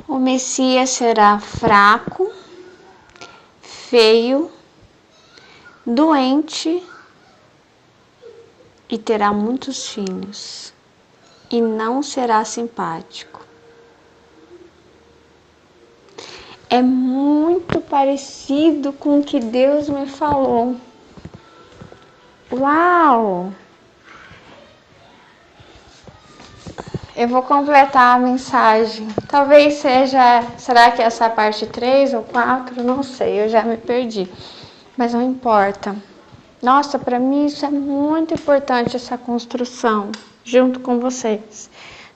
O Messias será fraco, feio, doente e terá muitos filhos, e não será simpático. É muito parecido com o que Deus me falou. Uau! Eu vou completar a mensagem. Talvez seja... Será que essa é a parte 3 ou 4? Não sei, eu já me perdi. Mas não importa. Nossa, para mim isso é muito importante, essa construção, junto com vocês.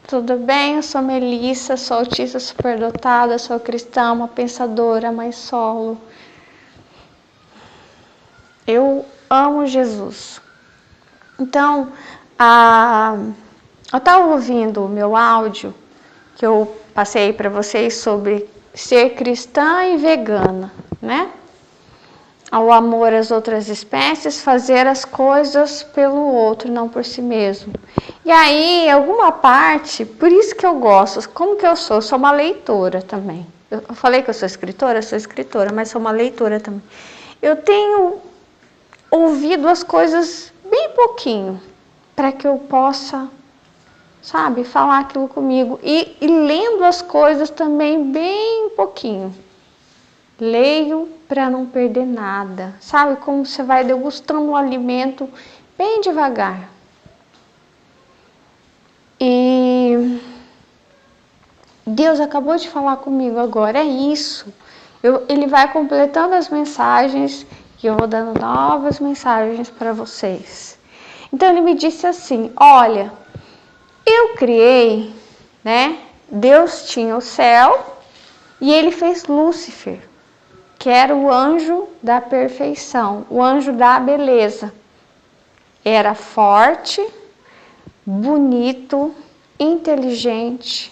Tudo bem? Eu sou Melissa, sou autista superdotada, sou cristã, uma pensadora, mãe solo. Eu amo Jesus. Então, eu estava ouvindo o meu áudio, que eu passei para vocês sobre ser cristã e vegana, né? Ao amor às outras espécies, fazer as coisas pelo outro, não por si mesmo. E aí, alguma parte, por isso que eu gosto, como que eu sou? Eu sou uma leitora também. Eu falei que eu sou escritora, mas sou uma leitora também. Eu tenho ouvido as coisas bem pouquinho, para que eu possa, sabe, falar aquilo comigo. E lendo as coisas também bem pouquinho. Leio para não perder nada. Sabe como você vai degustando um alimento bem devagar. E Deus acabou de falar comigo agora, é isso. Ele vai completando as mensagens e eu vou dando novas mensagens para vocês. Então ele me disse assim, olha, eu criei, né? Deus tinha o céu e ele fez Lúcifer, que era o anjo da perfeição, o anjo da beleza. Era forte, bonito, inteligente,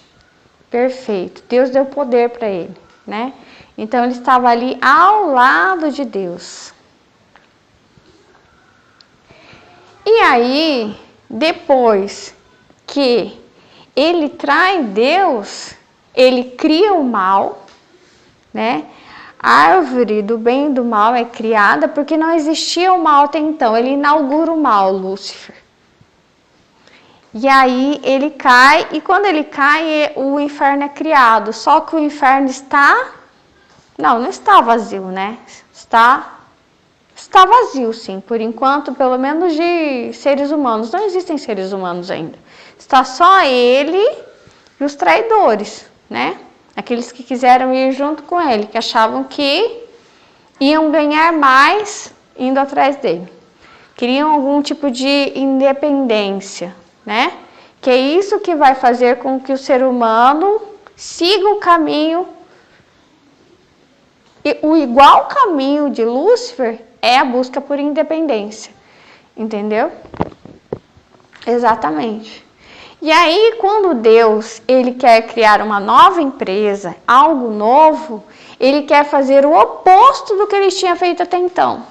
perfeito. Deus deu poder para ele, né? Então ele estava ali ao lado de Deus. E aí, depois que ele trai Deus, ele cria o mal, né? A árvore do bem e do mal é criada porque não existia o mal até então. Ele inaugura o mal, Lúcifer. E aí ele cai, e quando ele cai, o inferno é criado. Só que o inferno está... Não está vazio, né? Está vazio, sim, por enquanto, pelo menos de seres humanos. Não existem seres humanos ainda. Está só ele e os traidores, né? Aqueles que quiseram ir junto com ele, que achavam que iam ganhar mais indo atrás dele. Queriam algum tipo de independência, né? Que é isso que vai fazer com que o ser humano siga o caminho. E o igual caminho de Lúcifer é a busca por independência. Entendeu? Exatamente. E aí, quando Deus ele quer criar uma nova empresa, algo novo, ele quer fazer o oposto do que ele tinha feito até então.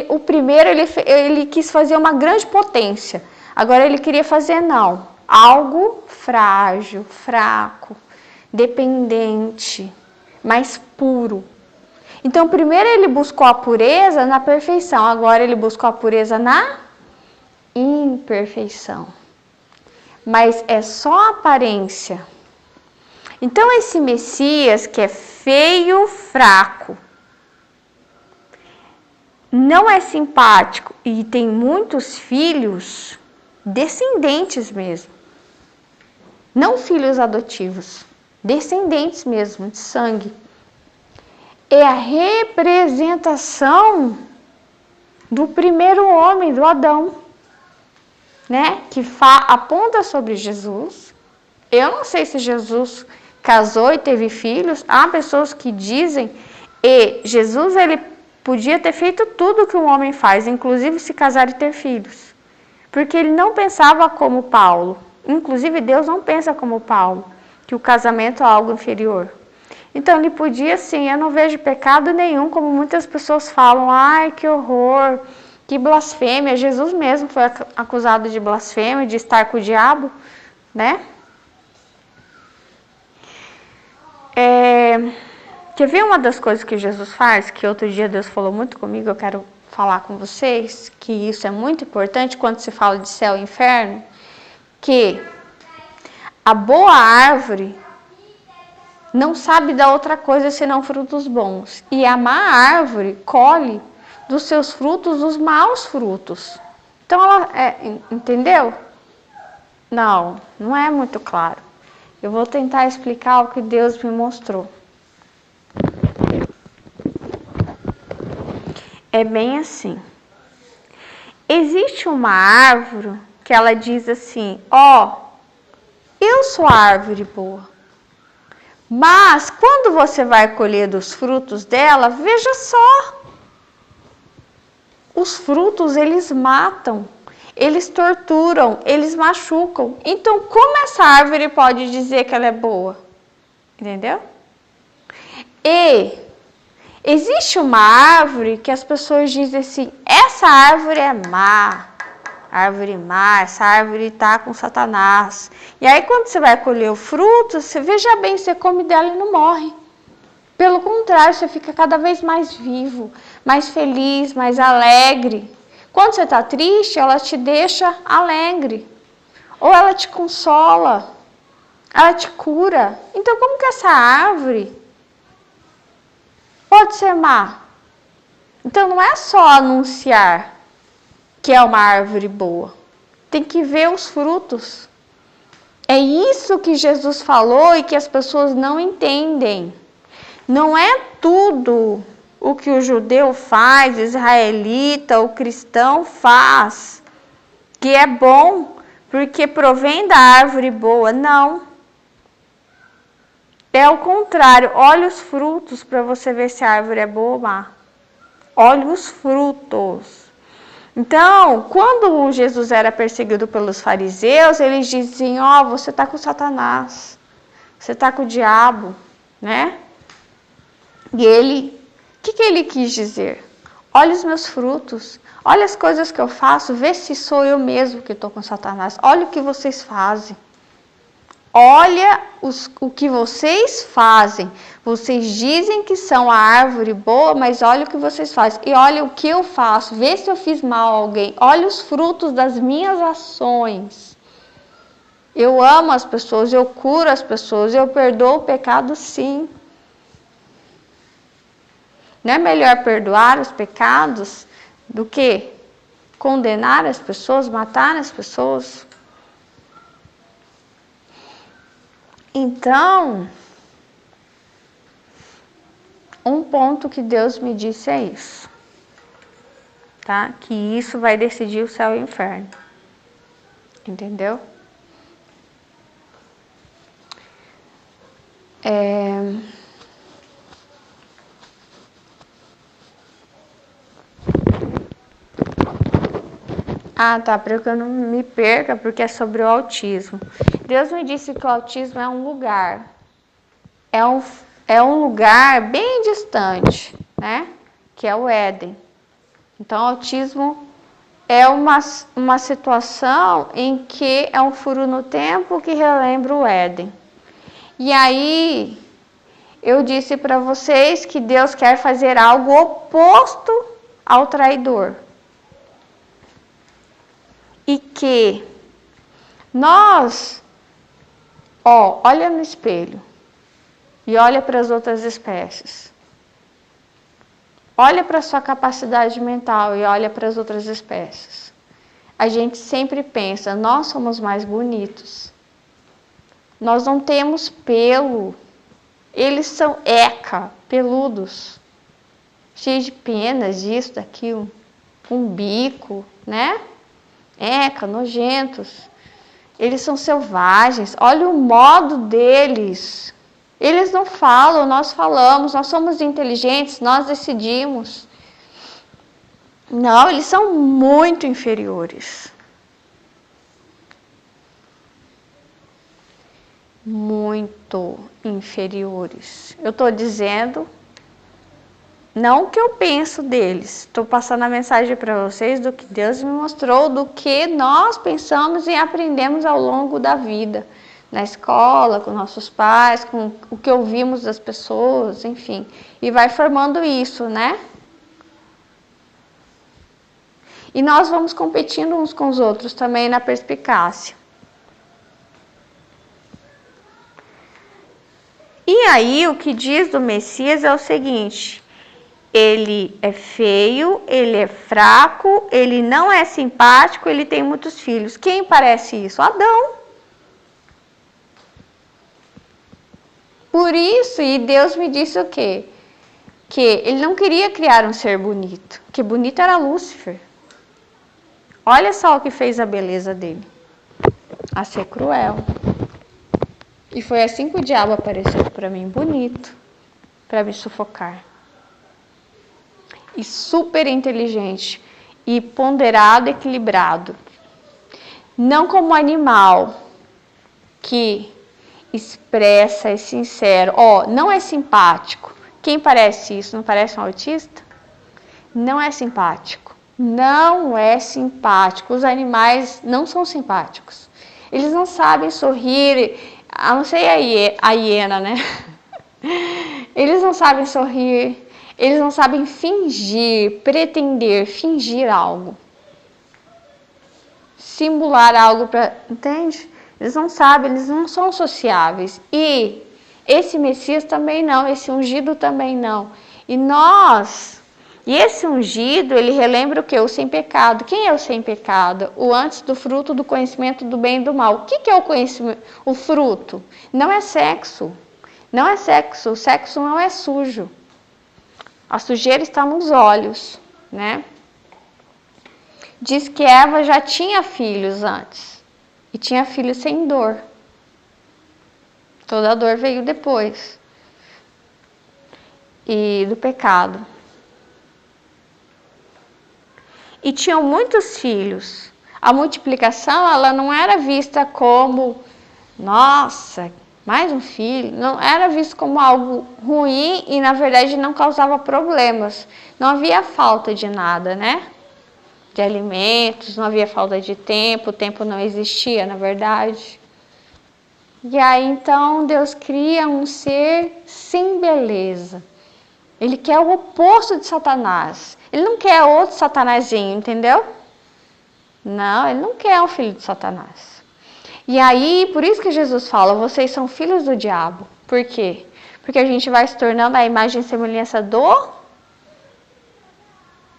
O primeiro ele quis fazer uma grande potência. Agora ele queria fazer não, algo frágil, fraco, dependente, mais puro. Então, primeiro ele buscou a pureza na perfeição, agora ele buscou a pureza na imperfeição. Mas é só aparência. Então, esse Messias que é feio, fraco, não é simpático e tem muitos filhos, descendentes mesmo. Não filhos adotivos, descendentes mesmo, de sangue. É a representação do primeiro homem, do Adão, né? Que aponta sobre Jesus. Eu não sei se Jesus casou e teve filhos. Há pessoas que dizem que Jesus ele podia ter feito tudo que um homem faz, inclusive se casar e ter filhos. Porque ele não pensava como Paulo. Inclusive Deus não pensa como Paulo, que o casamento é algo inferior. Então ele podia sim, eu não vejo pecado nenhum, como muitas pessoas falam, ai que horror, que blasfêmia. Jesus mesmo foi acusado de blasfêmia, de estar com o diabo, né? Quer ver uma das coisas que Jesus faz, que outro dia Deus falou muito comigo, eu quero falar com vocês, que isso é muito importante quando se fala de céu e inferno, que a boa árvore não sabe dar outra coisa senão frutos bons, e a má árvore colhe dos seus frutos os maus frutos. Então, entendeu? Não é muito claro. Eu vou tentar explicar o que Deus me mostrou. É bem assim. Existe uma árvore que ela diz assim, eu sou a árvore boa. Mas quando você vai colher dos frutos dela, veja só. Os frutos, eles matam, eles torturam, eles machucam. Então, como essa árvore pode dizer que ela é boa? Entendeu? E existe uma árvore que as pessoas dizem assim, essa árvore é má, essa árvore está com Satanás. E aí quando você vai colher o fruto, você veja bem, você come dela e não morre. Pelo contrário, você fica cada vez mais vivo, mais feliz, mais alegre. Quando você está triste, ela te deixa alegre. Ou ela te consola, ela te cura. Então como que essa árvore pode ser má? Então não é só anunciar que é uma árvore boa. Tem que ver os frutos. É isso que Jesus falou e que as pessoas não entendem. Não é tudo o que o judeu faz, o israelita, o cristão faz, que é bom, porque provém da árvore boa. Não. É o contrário. Olha os frutos para você ver se a árvore é boa ou má. Olha os frutos. Então, quando Jesus era perseguido pelos fariseus, eles diziam, você está com Satanás, você está com o diabo, né? E ele, o que ele quis dizer? Olha os meus frutos, olha as coisas que eu faço, vê se sou eu mesmo que estou com Satanás, olha o que vocês fazem. Olha o que vocês fazem. Vocês dizem que são a árvore boa, mas olha o que vocês fazem. E olha o que eu faço. Vê se eu fiz mal a alguém. Olha os frutos das minhas ações. Eu amo as pessoas, eu curo as pessoas, eu perdoo o pecado, sim. Não é melhor perdoar os pecados do que condenar as pessoas, matar as pessoas? Então, um ponto que Deus me disse é isso, tá? Que isso vai decidir o céu e o inferno, entendeu? Tá, para que eu não me perca, porque é sobre o autismo. Deus me disse que o autismo é um lugar, é um lugar bem distante, né? Que é o Éden. Então, o autismo é uma situação em que é um furo no tempo que relembra o Éden. E aí, eu disse para vocês que Deus quer fazer algo oposto ao traidor. E que nós, olha no espelho e olha para as outras espécies. Olha para a sua capacidade mental e olha para as outras espécies. A gente sempre pensa, nós somos mais bonitos. Nós não temos pelo. Eles são peludos. Cheios de penas, disso, daquilo. Um bico, né? Nojentos. Eles são selvagens. Olha o modo deles. Eles não falam, nós falamos. Nós somos inteligentes, nós decidimos. Não, eles são muito inferiores. Muito inferiores. Eu estou dizendo, não o que eu penso deles. Estou passando a mensagem para vocês do que Deus me mostrou, do que nós pensamos e aprendemos ao longo da vida, na escola, com nossos pais, com o que ouvimos das pessoas, enfim. E vai formando isso, né? E nós vamos competindo uns com os outros também na perspicácia. E aí, o que diz do Messias é o seguinte: ele é feio, ele é fraco, ele não é simpático, ele tem muitos filhos. Quem parece isso? Adão. Por isso, e Deus me disse o quê? Que ele não queria criar um ser bonito, que bonito era Lúcifer. Olha só o que fez a beleza dele, a ser cruel. E foi assim que o diabo apareceu para mim, bonito, para me sufocar. E super inteligente, e ponderado, equilibrado. Não como animal que expressa, é sincero. Não é simpático. Quem parece isso? Não parece um autista? Não é simpático. Não é simpático. Os animais não são simpáticos. Eles não sabem sorrir, a não ser a hiena, né? Eles não sabem sorrir, eles não sabem fingir, pretender, fingir algo. Simular algo para, entende? Eles não sabem, eles não são sociáveis. E esse Messias também não, esse ungido também não. E esse ungido, ele relembra o quê? O sem pecado. Quem é o sem pecado? O antes do fruto do conhecimento do bem e do mal. O que é o conhecimento? O fruto? Não é sexo. Não é sexo. O sexo não é sujo. A sujeira está nos olhos, né? Diz que Eva já tinha filhos antes. E tinha filhos sem dor. Toda a dor veio depois. E do pecado. E tinham muitos filhos. A multiplicação, ela não era vista como, nossa, mais um filho. Não era visto como algo ruim e, na verdade, não causava problemas. Não havia falta de nada, né? De alimentos, não havia falta de tempo, o tempo não existia, na verdade. E aí, então, Deus cria um ser sem beleza. Ele quer o oposto de Satanás. Ele não quer outro satanazinho, entendeu? Não, ele não quer um filho de Satanás. E aí, por isso que Jesus fala, vocês são filhos do diabo. Por quê? Porque a gente vai se tornando a imagem e semelhança do...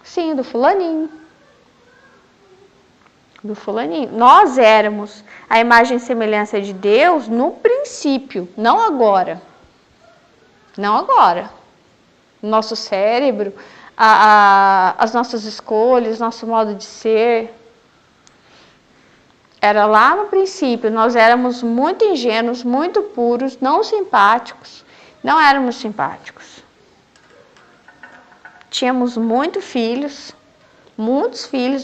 Sim, do fulaninho. Do fulaninho. Nós éramos a imagem e semelhança de Deus no princípio, não agora. Não agora. Nosso cérebro, as nossas escolhas, nosso modo de ser. Era lá no princípio, nós éramos muito ingênuos, muito puros, não simpáticos. Não éramos simpáticos. Tínhamos muitos filhos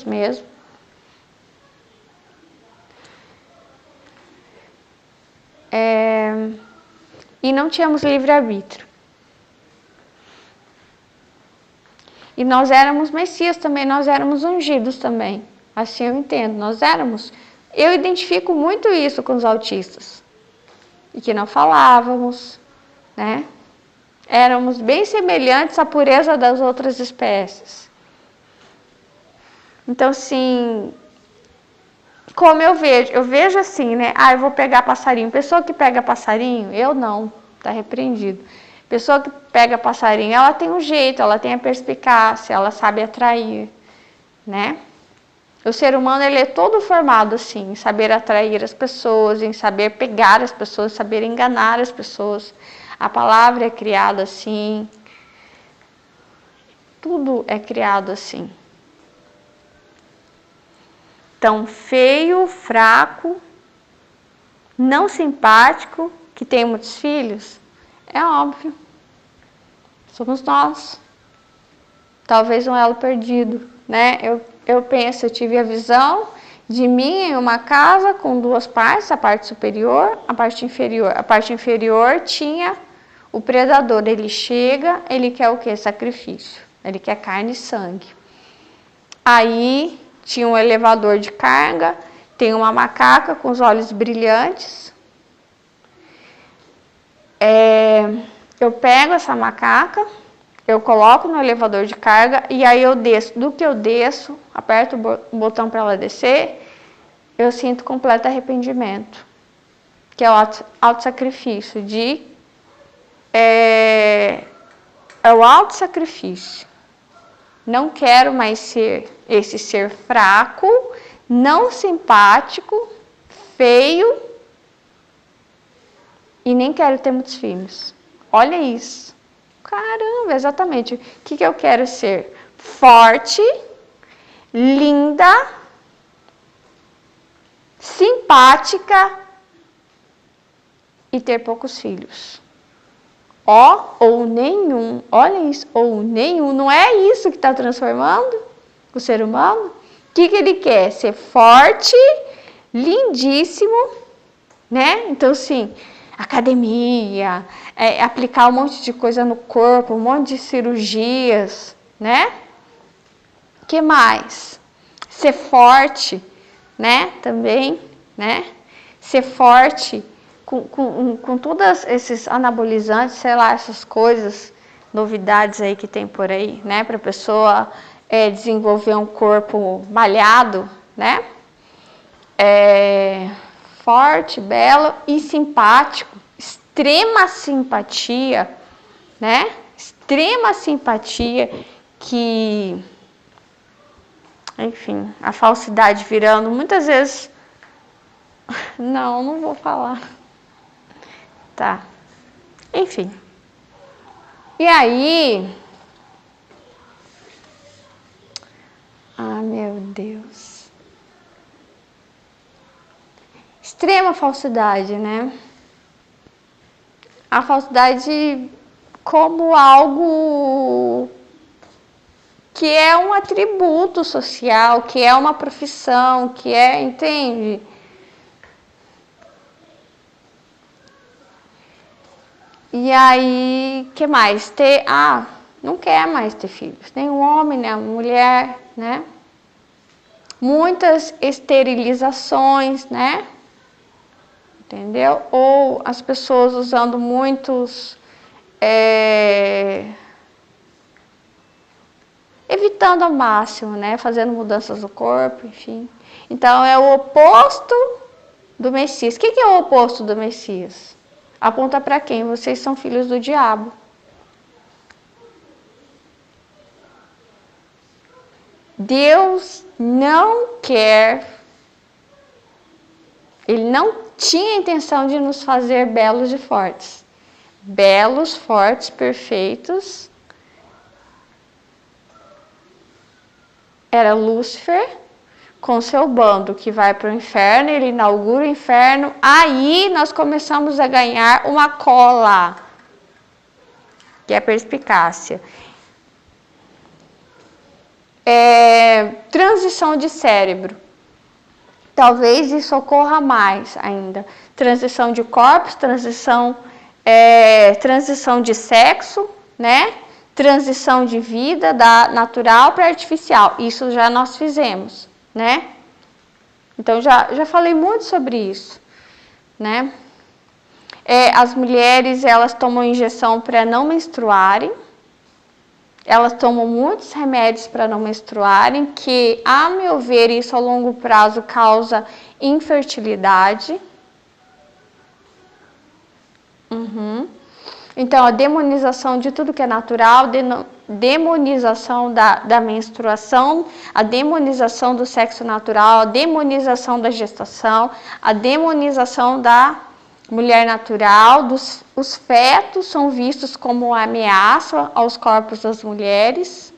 mesmo. E não tínhamos livre-arbítrio. E nós éramos Messias também, nós éramos ungidos também. Assim eu entendo, nós éramos. Eu identifico muito isso com os autistas. E que não falávamos, né? Éramos bem semelhantes à pureza das outras espécies. Então, assim, como eu vejo assim, né? Eu vou pegar passarinho. Pessoa que pega passarinho, eu não, tá repreendido. Pessoa que pega passarinho, ela tem um jeito, ela tem a perspicácia, ela sabe atrair, né? O ser humano, ele é todo formado assim, em saber atrair as pessoas, em saber pegar as pessoas, saber enganar as pessoas. A palavra é criada assim. Tudo é criado assim. Então, feio, fraco, não simpático, que tem muitos filhos, é óbvio. Somos nós. Talvez um elo perdido, né? Eu penso, eu tive a visão de mim em uma casa com duas partes, a parte superior, a parte inferior. A parte inferior tinha o predador, ele chega, ele quer o quê? Sacrifício. Ele quer carne e sangue. Aí tinha um elevador de carga, tem uma macaca com os olhos brilhantes, Eu pego essa macaca, eu coloco no elevador de carga e aí eu desço. Do que eu desço, aperto o botão para ela descer, eu sinto completo arrependimento, que é o auto-sacrifício é o auto-sacrifício. Não quero mais ser esse ser fraco, não simpático, feio e nem quero ter muitos filhos. Olha isso. Caramba, exatamente. O que eu quero ser? Forte, linda, simpática e ter poucos filhos. Ou nenhum. Olha isso, ou nenhum. Não é isso que está transformando o ser humano? O que ele quer? Ser forte, lindíssimo, né? Então, sim, academia, aplicar um monte de coisa no corpo, um monte de cirurgias, né? Que mais? Ser forte, né? Também, né? Ser forte com todos esses anabolizantes, sei lá, essas coisas, novidades aí que tem por aí, né? Para a pessoa desenvolver um corpo malhado, né? Forte, belo e simpático, extrema simpatia, né? Extrema simpatia que, enfim, a falsidade virando muitas vezes. Não vou falar. Tá. Enfim. E aí? Ah, meu Deus. Extrema falsidade, né? A falsidade como algo que é um atributo social, que é uma profissão, que entende? E aí, que mais? Não quer mais ter filhos. Nem o homem, nem a mulher, né? Muitas esterilizações, né? Entendeu? Ou as pessoas usando muitos... evitando ao máximo, né? Fazendo mudanças no corpo, enfim. Então, é o oposto do Messias. O que é o oposto do Messias? Aponta para quem? Vocês são filhos do diabo. Deus não quer, Ele não tinha intenção de nos fazer belos e fortes. Belos, fortes, perfeitos. Era Lúcifer com seu bando que vai para o inferno, ele inaugura o inferno, aí nós começamos a ganhar uma cola, que é a perspicácia. Transição de cérebro. Talvez isso ocorra mais ainda. Transição de corpos, transição de sexo, né? Transição de vida da natural para artificial. Isso já nós fizemos, né? Então já falei muito sobre isso, né? As mulheres, elas tomam injeção para não menstruarem. Elas tomam muitos remédios para não menstruarem, que, a meu ver, isso a longo prazo causa infertilidade. Então, a demonização de tudo que é natural, demonização da menstruação, a demonização do sexo natural, a demonização da gestação, a demonização da mulher natural, os fetos são vistos como ameaça aos corpos das mulheres.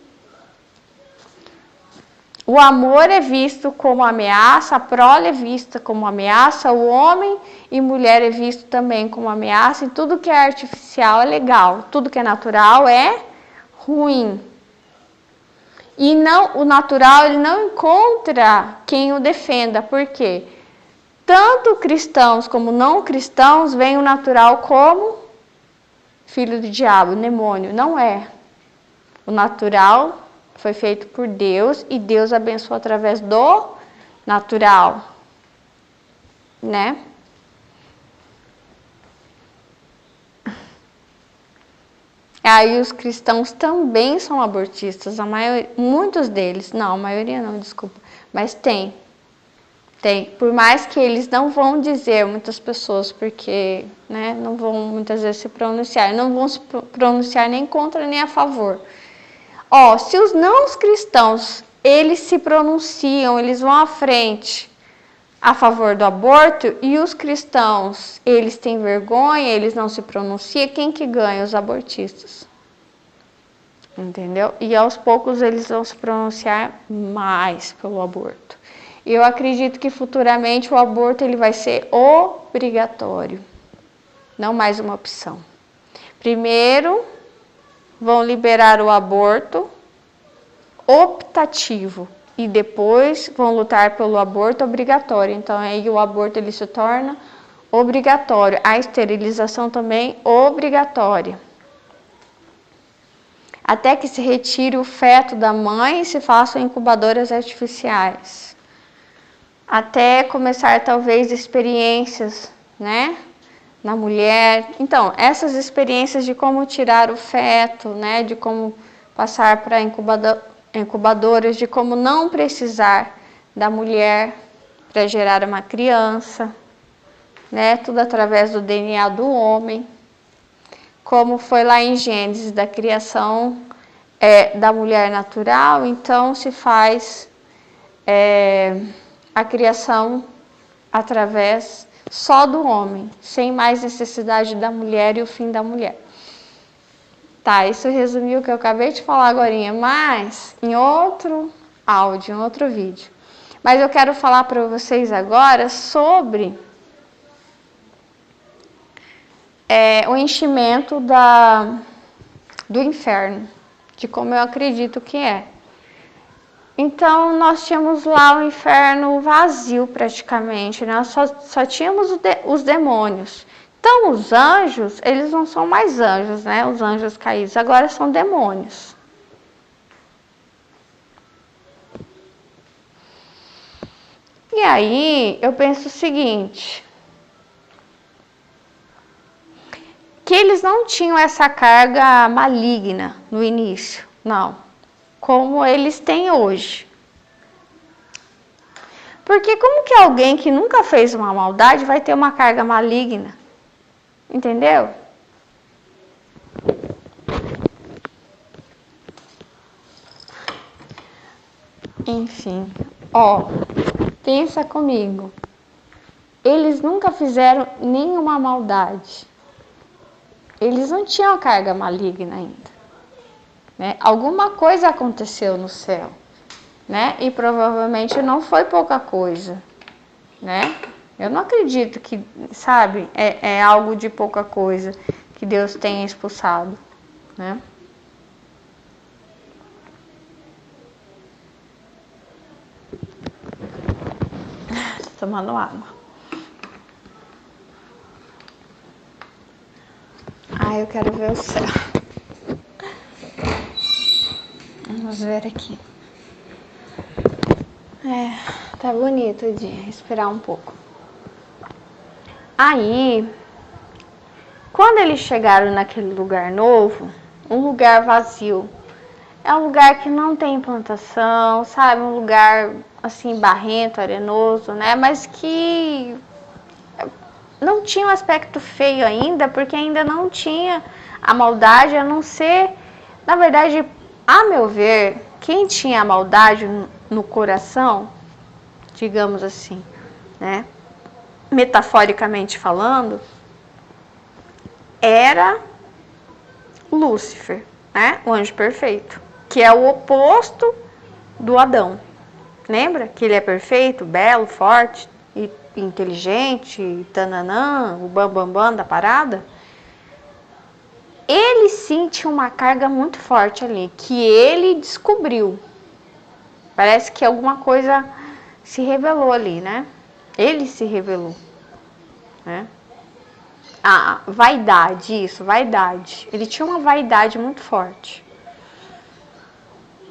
O amor é visto como ameaça, a prole é vista como ameaça, o homem e mulher é visto também como ameaça, e tudo que é artificial é legal, tudo que é natural é ruim. E o natural ele não encontra quem o defenda, por quê? Tanto cristãos como não cristãos veem o natural como filho do diabo, demônio. Não é. O natural foi feito por Deus e Deus abençoou através do natural, né? Aí os cristãos também são abortistas, muitos deles, não, a maioria não, desculpa, mas tem. Por mais que eles não vão dizer, muitas pessoas, porque né, não vão muitas vezes se pronunciar, não vão se pronunciar nem contra nem a favor. Se os não cristãos, eles se pronunciam, eles vão à frente a favor do aborto, e os cristãos, eles têm vergonha, eles não se pronunciam, quem que ganha? Os abortistas. Entendeu? E aos poucos eles vão se pronunciar mais pelo aborto. E eu acredito que futuramente o aborto ele vai ser obrigatório, não mais uma opção. Primeiro, vão liberar o aborto optativo e depois vão lutar pelo aborto obrigatório. Então aí o aborto ele se torna obrigatório, a esterilização também obrigatória. Até que se retire o feto da mãe e se façam incubadoras artificiais. Até começar talvez experiências, né, na mulher. Então, essas experiências de como tirar o feto, né, de como passar para incubadoras, de como não precisar da mulher para gerar uma criança, né, tudo através do DNA do homem. Como foi lá em Gênesis, da criação da mulher natural, então se faz a criação através só do homem, sem mais necessidade da mulher e o fim da mulher. Tá, isso resumiu o que eu acabei de falar agorinha, mas em outro áudio, em outro vídeo. Mas eu quero falar para vocês agora sobre o enchimento do inferno, de como eu acredito que é. Então, nós tínhamos lá o inferno vazio praticamente, né? Só tínhamos os demônios. Então, os anjos, eles não são mais anjos, né? Os anjos caídos, agora são demônios. E aí, eu penso o seguinte, que eles não tinham essa carga maligna no início, não, como eles têm hoje. Porque como que alguém que nunca fez uma maldade vai ter uma carga maligna? Entendeu? Enfim, pensa comigo. Eles nunca fizeram nenhuma maldade. Eles não tinham carga maligna ainda, né? Alguma coisa aconteceu no céu, né? E provavelmente não foi pouca coisa, né? Eu não acredito que, sabe, é algo de pouca coisa que Deus tenha expulsado, né? Tô tomando água. Eu quero ver o céu. Vamos ver aqui. Tá bonito o dia. Esperar um pouco. Aí, quando eles chegaram naquele lugar novo, um lugar vazio, é um lugar que não tem plantação, sabe? Um lugar assim barrento, arenoso, né? Mas que não tinha um aspecto feio ainda, porque ainda não tinha a maldade, a não ser, na verdade, a meu ver, quem tinha a maldade no coração, digamos assim, né, metaforicamente falando, era Lúcifer, né, o anjo perfeito, que é o oposto do Adão. Lembra que ele é perfeito, belo, forte e inteligente, tananã, o bambambam da parada? Ele sim tinha uma carga muito forte ali, que ele descobriu. Parece que alguma coisa se revelou ali, né? Ele se revelou, né? Vaidade, isso, vaidade. Ele tinha uma vaidade muito forte.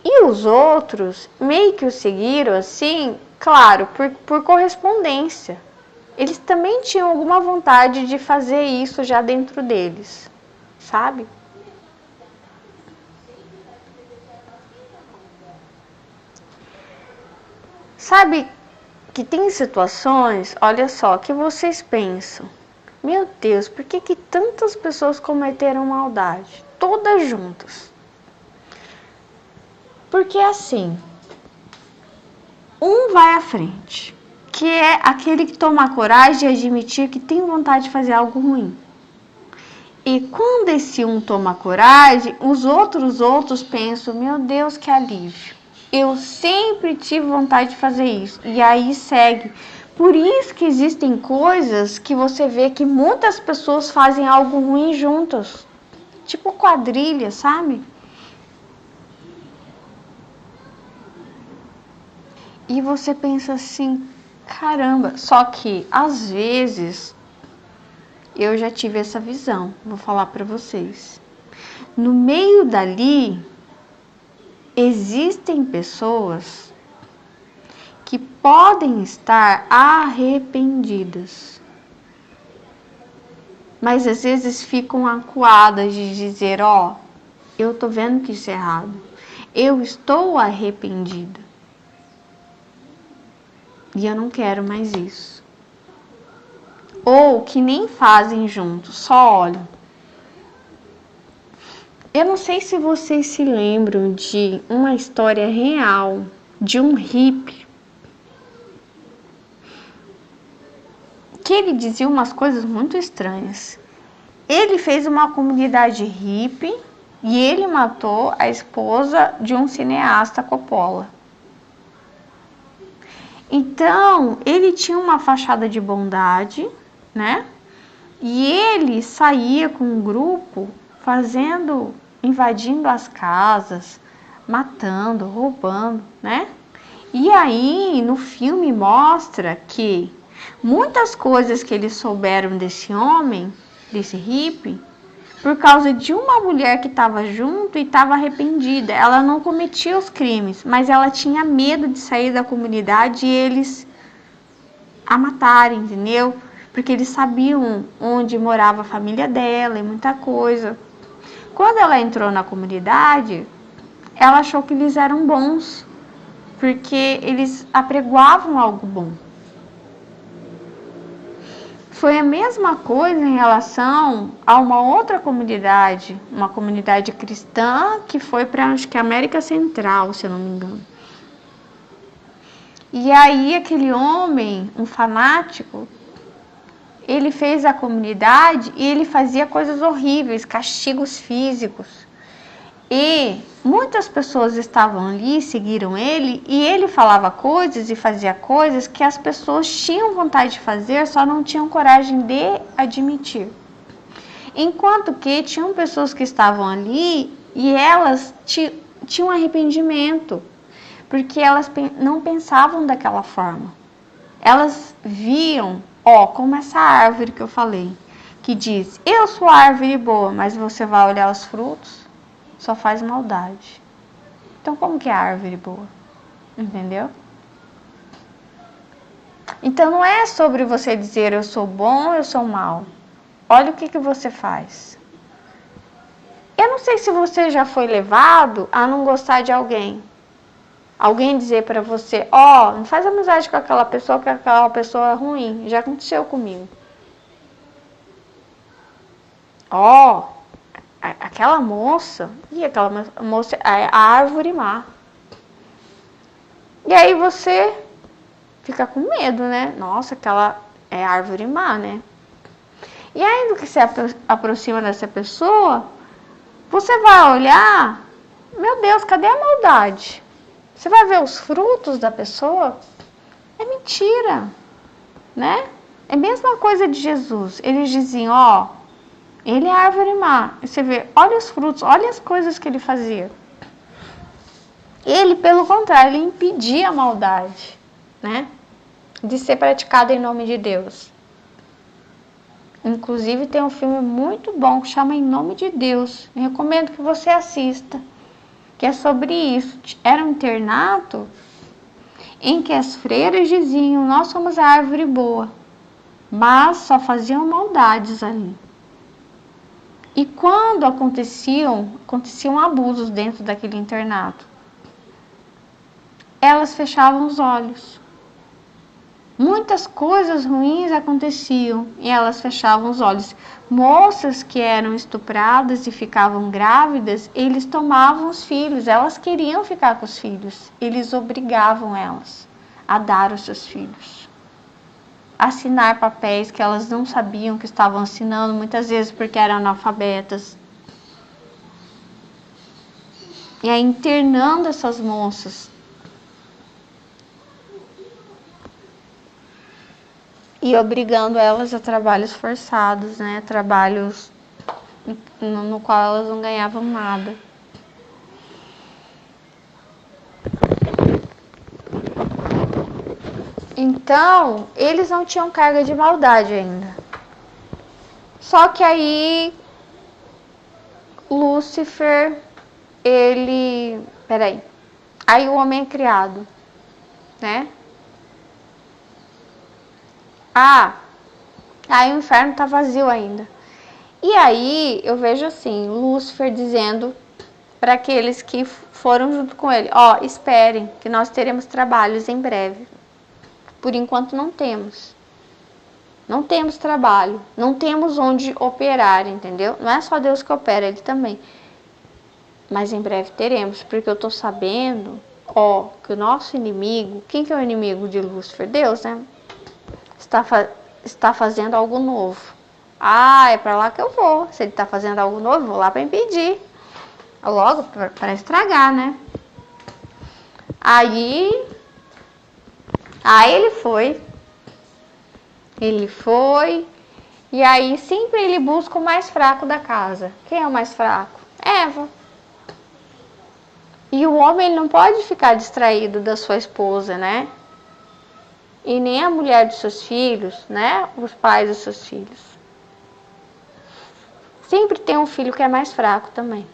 E os outros meio que o seguiram assim, claro, por correspondência. Eles também tinham alguma vontade de fazer isso já dentro deles, sabe? Sabe que tem situações, olha só, que vocês pensam, meu Deus, por que tantas pessoas cometeram maldade? Todas juntas. Porque assim, um vai à frente, que é aquele que toma a coragem de admitir que tem vontade de fazer algo ruim. E quando esse um toma coragem, os outros pensam, meu Deus, que alívio. Eu sempre tive vontade de fazer isso. E aí segue. Por isso que existem coisas que você vê que muitas pessoas fazem algo ruim juntas. Tipo quadrilha, sabe? E você pensa assim, caramba. Só que, às vezes, eu já tive essa visão. Vou falar pra vocês. No meio dali, existem pessoas que podem estar arrependidas, mas às vezes ficam acuadas de dizer, ó, eu tô vendo que isso é errado, eu estou arrependida e eu não quero mais isso. Ou que nem fazem juntos, só olham. Eu não sei se vocês se lembram de uma história real de um hippie que ele dizia umas coisas muito estranhas. Ele fez uma comunidade hippie e ele matou a esposa de um cineasta Coppola. Então, ele tinha uma fachada de bondade, né? E ele saía com um grupo invadindo as casas, matando, roubando, né? E aí, no filme mostra que muitas coisas que eles souberam desse homem, desse hippie, por causa de uma mulher que estava junto e estava arrependida. Ela não cometia os crimes, mas ela tinha medo de sair da comunidade e eles a matarem, entendeu? Porque eles sabiam onde morava a família dela e muita coisa. Quando ela entrou na comunidade, ela achou que eles eram bons, porque eles apregoavam algo bom. Foi a mesma coisa em relação a uma outra comunidade, uma comunidade cristã que foi para, acho que, América Central, se eu não me engano. E aí aquele homem, um fanático, ele fez a comunidade e ele fazia coisas horríveis, castigos físicos. E muitas pessoas estavam ali, seguiram ele, e ele falava coisas e fazia coisas que as pessoas tinham vontade de fazer, só não tinham coragem de admitir. Enquanto que tinham pessoas que estavam ali e elas tinham arrependimento, porque elas não pensavam daquela forma. Elas viam, como essa árvore que eu falei, que diz, eu sou a árvore boa, mas você vai olhar os frutos, só faz maldade. Então, como que é a árvore boa? Entendeu? Então, não é sobre você dizer eu sou bom, eu sou mal. Olha o que você faz. Eu não sei se você já foi levado a não gostar de alguém. Alguém dizer pra você, não faz amizade com aquela pessoa, que aquela pessoa é ruim. Já aconteceu comigo. Aquela moça, é a árvore má. E aí você fica com medo, né? Nossa, aquela é árvore má, né? E aí, do que se aproxima dessa pessoa, você vai olhar, meu Deus, cadê a maldade? Você vai ver os frutos da pessoa, é mentira, né? É a mesma coisa de Jesus. Eles diziam, ele é árvore má. E você vê, olha os frutos, olha as coisas que ele fazia. Ele, pelo contrário, ele impedia a maldade, né? De ser praticada em nome de Deus. Inclusive tem um filme muito bom que chama Em Nome de Deus. Eu recomendo que você assista. Que é sobre isso. Era um internato em que as freiras diziam, nós somos a árvore boa. Mas só faziam maldades ali. E quando aconteciam abusos dentro daquele internato, elas fechavam os olhos. Muitas coisas ruins aconteciam e elas fechavam os olhos. Moças que eram estupradas e ficavam grávidas, eles tomavam os filhos, elas queriam ficar com os filhos, eles obrigavam elas a dar os seus filhos. Assinar papéis que elas não sabiam que estavam assinando, muitas vezes porque eram analfabetas. E aí internando essas moças. E obrigando elas a trabalhos forçados, né? Trabalhos no qual elas não ganhavam nada. Então, eles não tinham carga de maldade ainda. Só que aí, Lúcifer, aí o homem é criado, né? Aí o inferno tá vazio ainda. E aí eu vejo assim, Lúcifer dizendo para aqueles que foram junto com ele, esperem que nós teremos trabalhos em breve. Por enquanto não temos. Não temos trabalho, não temos onde operar, entendeu? Não é só Deus que opera, Ele também. Mas em breve teremos, porque eu tô sabendo, que o nosso inimigo, quem que é o inimigo de Lúcifer? Deus, né? Está fazendo algo novo. É para lá que eu vou. Se ele está fazendo algo novo, eu vou lá para impedir. Logo, para estragar, né? Aí ele foi. E aí sempre ele busca o mais fraco da casa. Quem é o mais fraco? Eva. E o homem ele não pode ficar distraído da sua esposa, né? E nem a mulher dos seus filhos, né? Os pais dos seus filhos. Sempre tem um filho que é mais fraco também.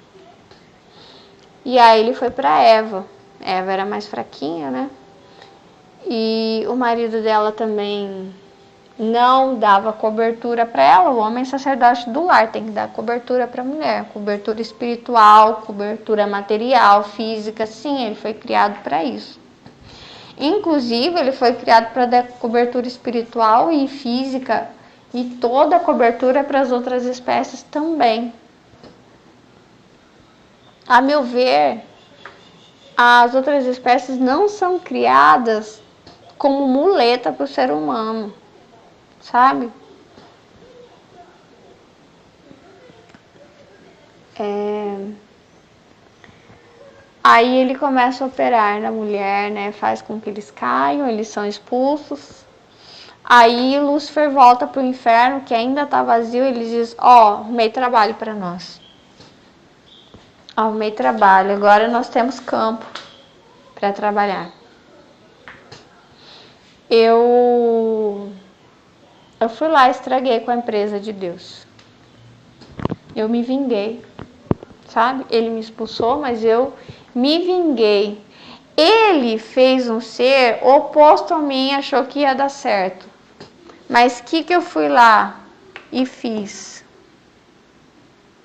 E aí ele foi para Eva. Eva era mais fraquinha, né? E o marido dela também não dava cobertura para ela. O homem sacerdote do lar tem que dar cobertura para a mulher. Cobertura espiritual, cobertura material, física. Sim, ele foi criado para isso. Inclusive, ele foi criado para dar cobertura espiritual e física e toda a cobertura para as outras espécies também. A meu ver, as outras espécies não são criadas como muleta para o ser humano, sabe? Aí ele começa a operar na mulher, né? Faz com que eles caiam, eles são expulsos. Aí Lúcifer volta para o inferno, que ainda está vazio, e ele diz, arrumei trabalho para nós. Arrumei trabalho, agora nós temos campo para trabalhar. Eu fui lá e estraguei com a empresa de Deus. Eu me vinguei, sabe? Ele me expulsou, mas eu me vinguei. Ele fez um ser oposto a mim, achou que ia dar certo. Mas o que eu fui lá e fiz?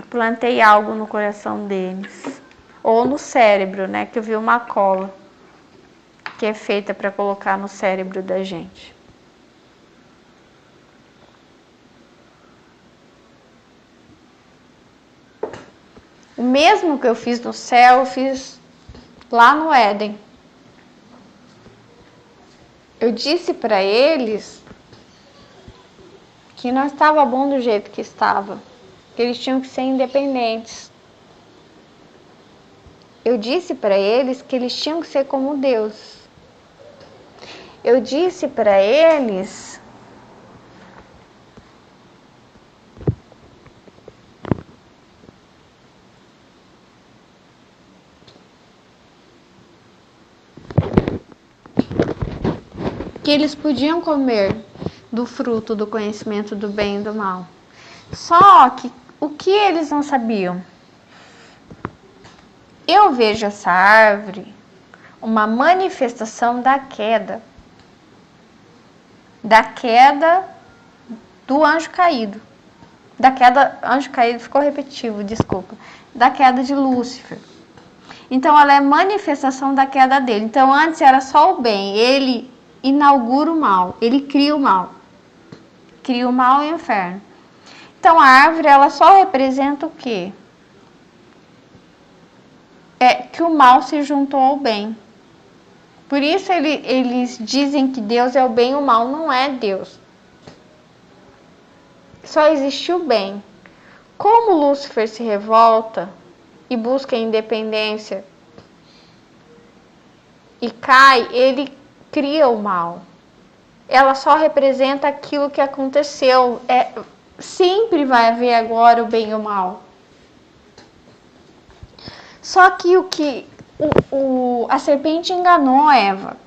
Plantei algo no coração deles. Ou no cérebro, né? Que eu vi uma cola que é feita para colocar no cérebro da gente. O mesmo que eu fiz no céu, eu fiz lá no Éden. Eu disse para eles que não estava bom do jeito que estava, que eles tinham que ser independentes. Eu disse para eles que eles tinham que ser como Deus. Eu disse para eles que eles podiam comer do fruto do conhecimento do bem e do mal. Só que o que eles não sabiam? Eu vejo essa árvore uma manifestação da queda do anjo caído. Anjo caído ficou repetitivo, desculpa. Da queda de Lúcifer. Então ela é manifestação da queda dele. Então antes era só o bem, ele inaugura o mal, ele cria o mal. Cria o mal e o inferno. Então a árvore, ela só representa o quê? É que o mal se juntou ao bem. Por isso eles dizem que Deus é o bem e o mal. Não é Deus. Só existe o bem. Como Lúcifer se revolta e busca a independência e cai, ele cria o mal. Ela só representa aquilo que aconteceu. Sempre vai haver agora o bem e o mal. Só que a serpente enganou a Eva.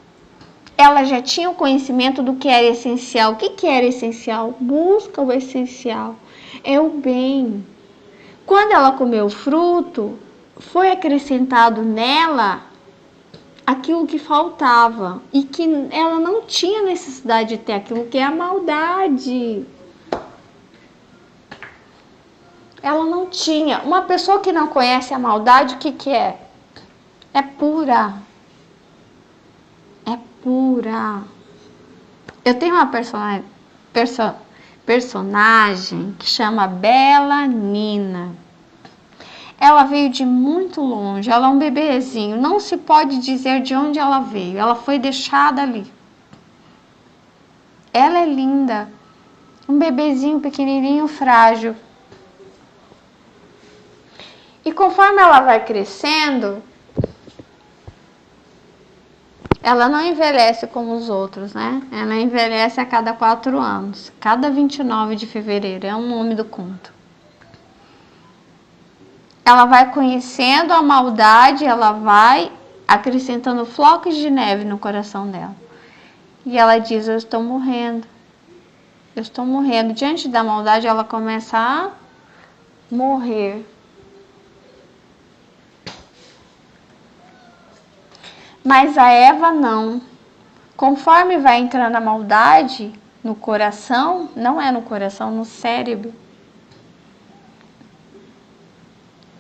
Ela já tinha o conhecimento do que era essencial. O que era essencial? Busca o essencial. É o bem. Quando ela comeu o fruto, foi acrescentado nela aquilo que faltava. E que ela não tinha necessidade de ter aquilo, que é a maldade. Ela não tinha. Uma pessoa que não conhece a maldade, o que é? É pura. É pura. Eu tenho uma personagem que chama Bela Nina. Ela veio de muito longe. Ela é um bebezinho. Não se pode dizer de onde ela veio. Ela foi deixada ali. Ela é linda. Um bebezinho pequenininho, frágil. E conforme ela vai crescendo, ela não envelhece como os outros, né? Ela envelhece a cada 4 anos. Cada 29 de fevereiro, é o nome do conto. Ela vai conhecendo a maldade, ela vai acrescentando flocos de neve no coração dela. E ela diz, eu estou morrendo. Eu estou morrendo. Diante da maldade, ela começa a morrer. Mas a Eva não. Conforme vai entrando a maldade no coração, não é no coração, no cérebro,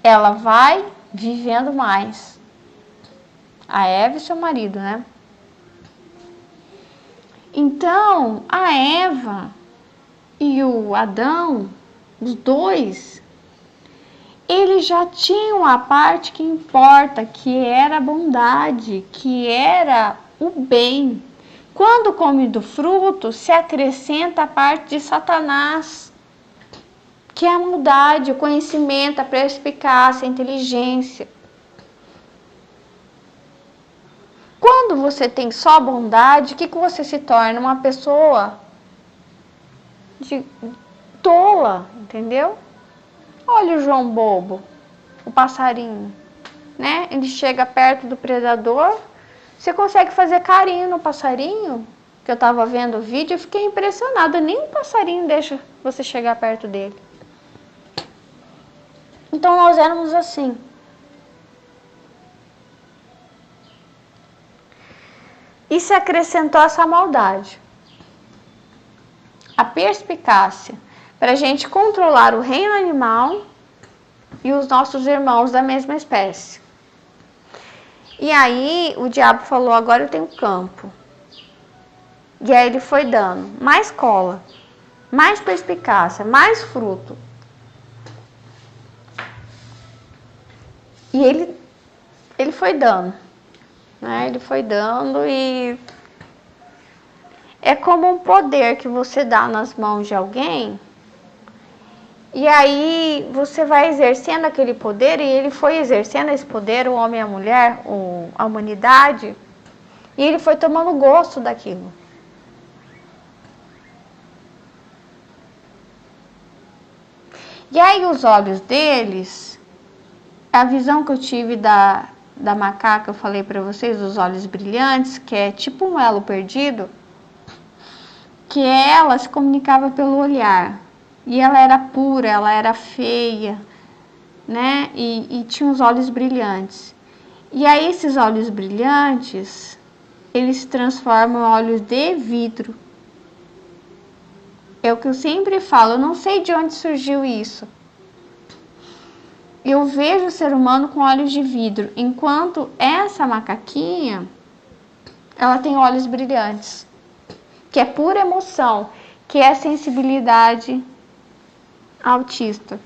ela vai vivendo mais. A Eva e seu marido, né? Então, a Eva e o Adão, os dois, eles já tinham a parte que importa, que era a bondade, que era o bem. Quando come do fruto, se acrescenta a parte de Satanás, que é a maldade, o conhecimento, a perspicácia, a inteligência. Quando você tem só bondade, o que você se torna? Uma pessoa tola, entendeu? Olha o João Bobo, o passarinho, né? Ele chega perto do predador, você consegue fazer carinho no passarinho? Que eu tava vendo o vídeo, eu fiquei impressionada, nem um passarinho deixa você chegar perto dele. Então nós éramos assim. E se acrescentou essa maldade. A perspicácia para a gente controlar o reino animal e os nossos irmãos da mesma espécie. E aí o diabo falou, agora eu tenho campo. E aí ele foi dando mais cola, mais perspicácia, mais fruto. E ele foi dando, né? Ele foi dando e é como um poder que você dá nas mãos de alguém. E aí você vai exercendo aquele poder, e ele foi exercendo esse poder, o homem e a mulher, a humanidade, e ele foi tomando gosto daquilo. E aí os olhos deles, a visão que eu tive da macaca, eu falei para vocês, os olhos brilhantes, que é tipo um elo perdido, que ela se comunicava pelo olhar. E ela era pura, ela era feia, né? E tinha os olhos brilhantes. E aí esses olhos brilhantes, eles se transformam em olhos de vidro. É o que eu sempre falo, eu não sei de onde surgiu isso. Eu vejo o ser humano com olhos de vidro, enquanto essa macaquinha, ela tem olhos brilhantes, que é pura emoção, que é sensibilidade autista,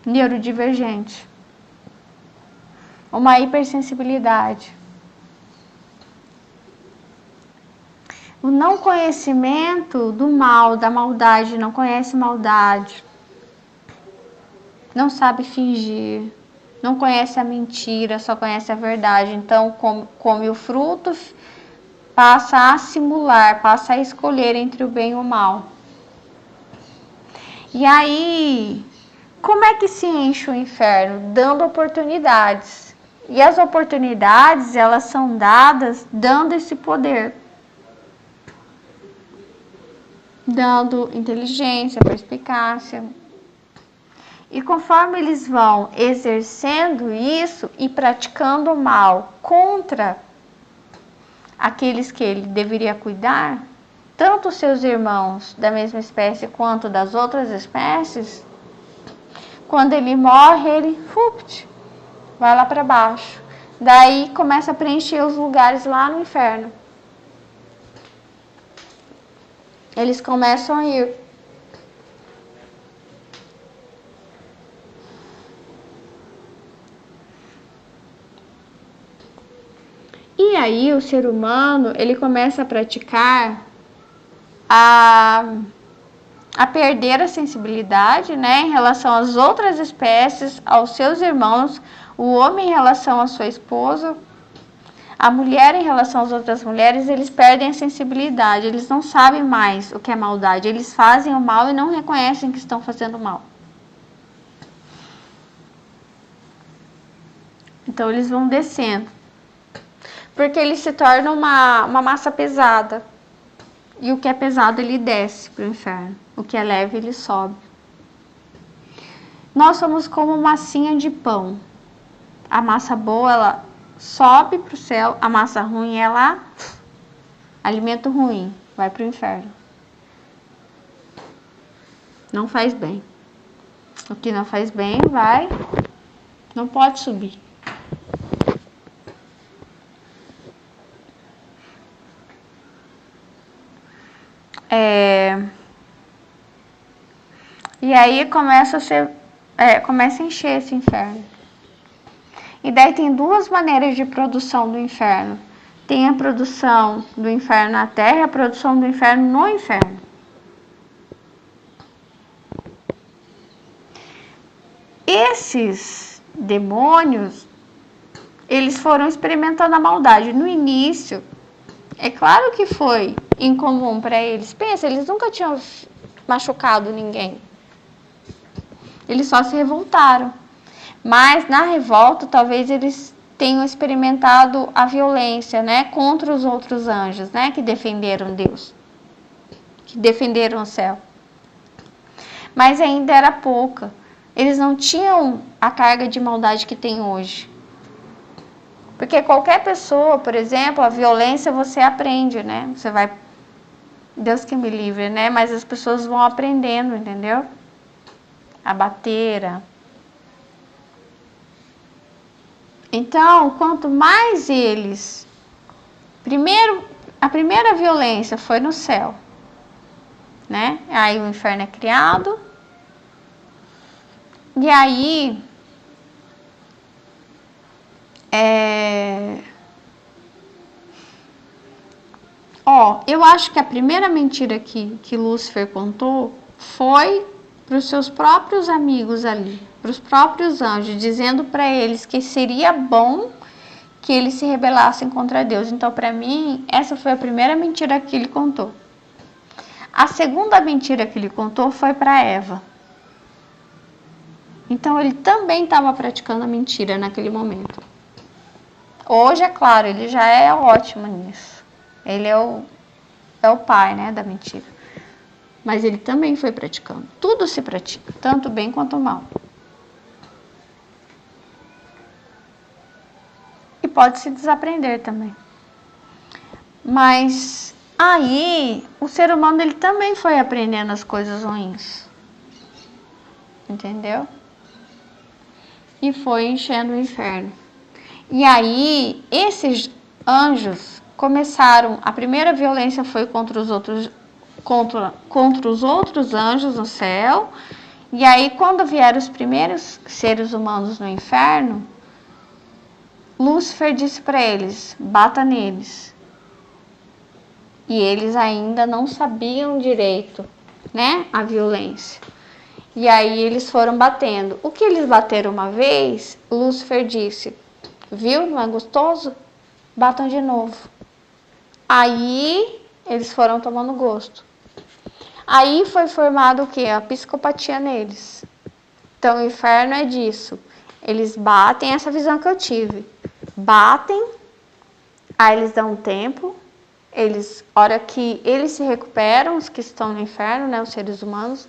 neurodivergente, uma hipersensibilidade. O não conhecimento do mal, da maldade, não conhece maldade, não sabe fingir, não conhece a mentira, só conhece a verdade. Então, come o fruto, passa a simular, passa a escolher entre o bem e o mal. E aí, como é que se enche o inferno? Dando oportunidades. E as oportunidades, elas são dadas dando esse poder. Dando inteligência, perspicácia. E conforme eles vão exercendo isso e praticando o mal contra aqueles que ele deveria cuidar, tanto os seus irmãos da mesma espécie quanto das outras espécies, quando ele morre, ele vai lá para baixo. Daí começa a preencher os lugares lá no inferno. Eles começam a ir. E aí o ser humano, ele começa a praticar a perder a sensibilidade, né, em relação às outras espécies, aos seus irmãos, o homem em relação à sua esposa, a mulher em relação às outras mulheres. Eles perdem a sensibilidade, eles não sabem mais o que é maldade, eles fazem o mal e não reconhecem que estão fazendo mal. Então eles vão descendo, porque eles se tornam uma massa pesada. E o que é pesado, ele desce para o inferno. O que é leve, ele sobe. Nós somos como massinha de pão. A massa boa, ela sobe para o céu. A massa ruim, ela... alimento ruim, vai para o inferno. Não faz bem. O que não faz bem, vai... não pode subir. E aí começa a encher esse inferno. E daí tem duas maneiras de produção do inferno. Tem a produção do inferno na terra e a produção do inferno no inferno. Esses demônios, eles foram experimentando a maldade. No início, é claro que foi incomum para eles. Pensa, eles nunca tinham machucado ninguém. Eles só se revoltaram. Mas na revolta, talvez eles tenham experimentado a violência, né, contra os outros anjos, né, que defenderam Deus, que defenderam o céu. Mas ainda era pouca. Eles não tinham a carga de maldade que tem hoje. Porque qualquer pessoa, por exemplo, a violência você aprende, né? Você vai... Deus que me livre, né? Mas as pessoas vão aprendendo, entendeu? A bater. Então, quanto mais eles... a primeira violência foi no céu, né? Aí o inferno é criado. E aí... eu acho que a primeira mentira que Lúcifer contou foi para os seus próprios amigos ali, para os próprios anjos, dizendo para eles que seria bom que eles se rebelassem contra Deus. Então, para mim, essa foi a primeira mentira que ele contou. A segunda mentira que ele contou foi para Eva. Então, ele também estava praticando a mentira naquele momento. Hoje, é claro, ele já é ótimo nisso. Ele é o pai, né, da mentira. Mas ele também foi praticando. Tudo se pratica, tanto o bem quanto o mal. E pode se desaprender também. Mas aí, o ser humano, ele também foi aprendendo as coisas ruins. Entendeu? E foi enchendo o inferno. E aí, esses anjos a primeira violência foi contra os outros anjos no céu, e aí quando vieram os primeiros seres humanos no inferno, Lúcifer disse para eles: bata neles. E eles ainda não sabiam direito, né, a violência. E aí eles foram batendo. O que eles bateram uma vez, Lúcifer disse: viu, não é gostoso? Batam de novo. Aí eles foram tomando gosto. Aí foi formado o quê? A psicopatia neles. Então o inferno é disso. Eles batem, essa visão que eu tive. Batem, aí eles dão um tempo, hora que eles se recuperam, os que estão no inferno, né, os seres humanos,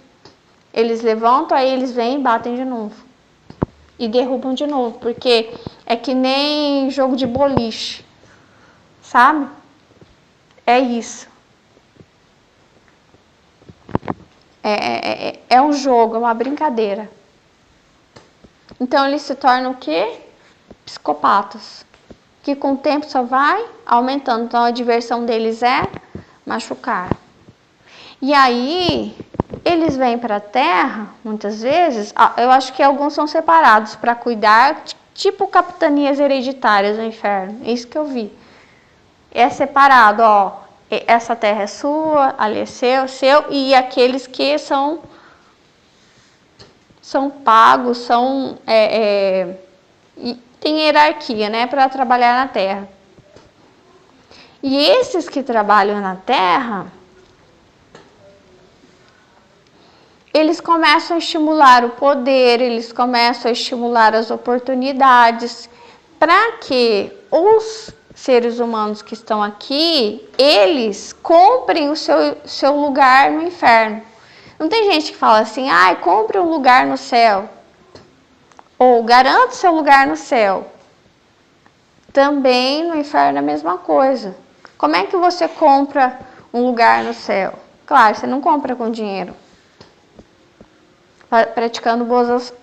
eles levantam, aí eles vêm e batem de novo. E derrubam de novo, porque é que nem jogo de boliche, sabe? É isso. É um jogo, é uma brincadeira. Então eles se tornam o quê? Psicopatas. Que com o tempo só vai aumentando. Então a diversão deles é machucar. E aí eles vêm para a Terra, muitas vezes, eu acho que alguns são separados para cuidar, tipo capitanias hereditárias no inferno. É isso que eu vi. É separado, ó. Essa terra é sua, ali é seu, e aqueles que são pagos, tem hierarquia, né, para trabalhar na terra. E esses que trabalham na terra, eles começam a estimular o poder, eles começam a estimular as oportunidades, para que os seres humanos que estão aqui, eles comprem o seu lugar no inferno. Não tem gente que fala assim, compre um lugar no céu, ou garanta o seu lugar no céu. Também no inferno é a mesma coisa. Como é que você compra um lugar no céu? Claro, você não compra com dinheiro. Praticando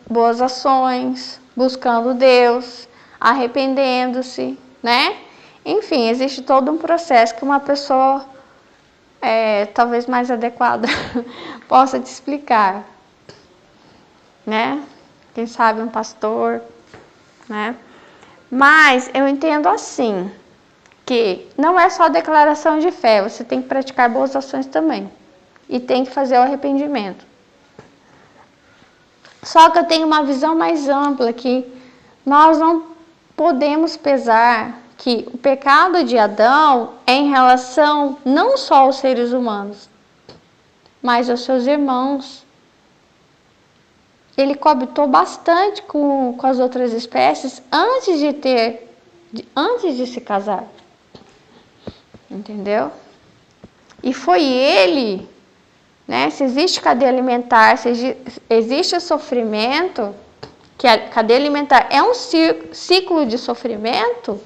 boas ações, buscando Deus, arrependendo-se, né? Enfim, existe todo um processo que uma pessoa talvez mais adequada possa te explicar, né? Quem sabe um pastor, né? Mas eu entendo assim, que não é só declaração de fé, você tem que praticar boas ações também. E tem que fazer o arrependimento. Só que eu tenho uma visão mais ampla, que nós não podemos pesar que o pecado de Adão é em relação não só aos seres humanos, mas aos seus irmãos. Ele coabitou bastante com as outras espécies antes de se casar. Entendeu? E foi ele, né? Se existe cadeia alimentar, se existe sofrimento, que a cadeia alimentar é um ciclo de sofrimento,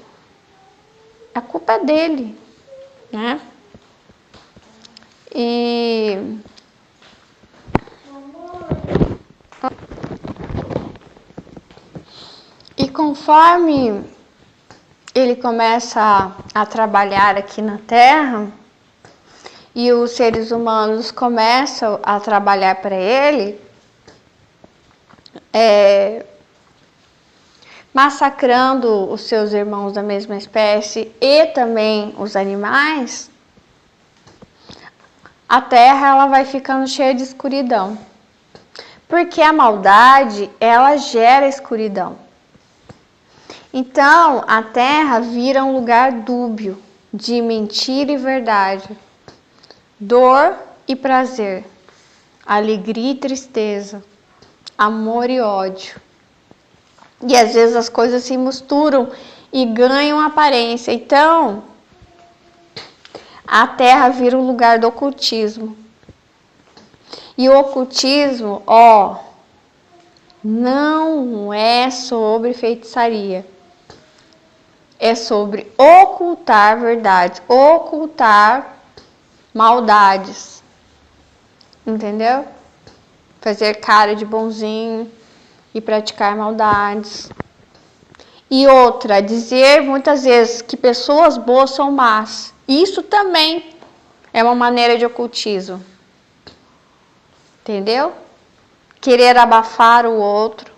a culpa é dele, né? E conforme ele começa a trabalhar aqui na Terra, e os seres humanos começam a trabalhar para ele, massacrando os seus irmãos da mesma espécie e também os animais, a Terra ela vai ficando cheia de escuridão. Porque a maldade, ela gera escuridão. Então, a Terra vira um lugar dúbio de mentira e verdade, dor e prazer, alegria e tristeza, amor e ódio. E às vezes as coisas se misturam e ganham aparência. Então, a Terra vira um lugar do ocultismo. E o ocultismo, não é sobre feitiçaria. É sobre ocultar verdades, ocultar maldades. Entendeu? Fazer cara de bonzinho e praticar maldades. E outra, dizer muitas vezes que pessoas boas são más. Isso também é uma maneira de ocultismo. Entendeu? Querer abafar o outro.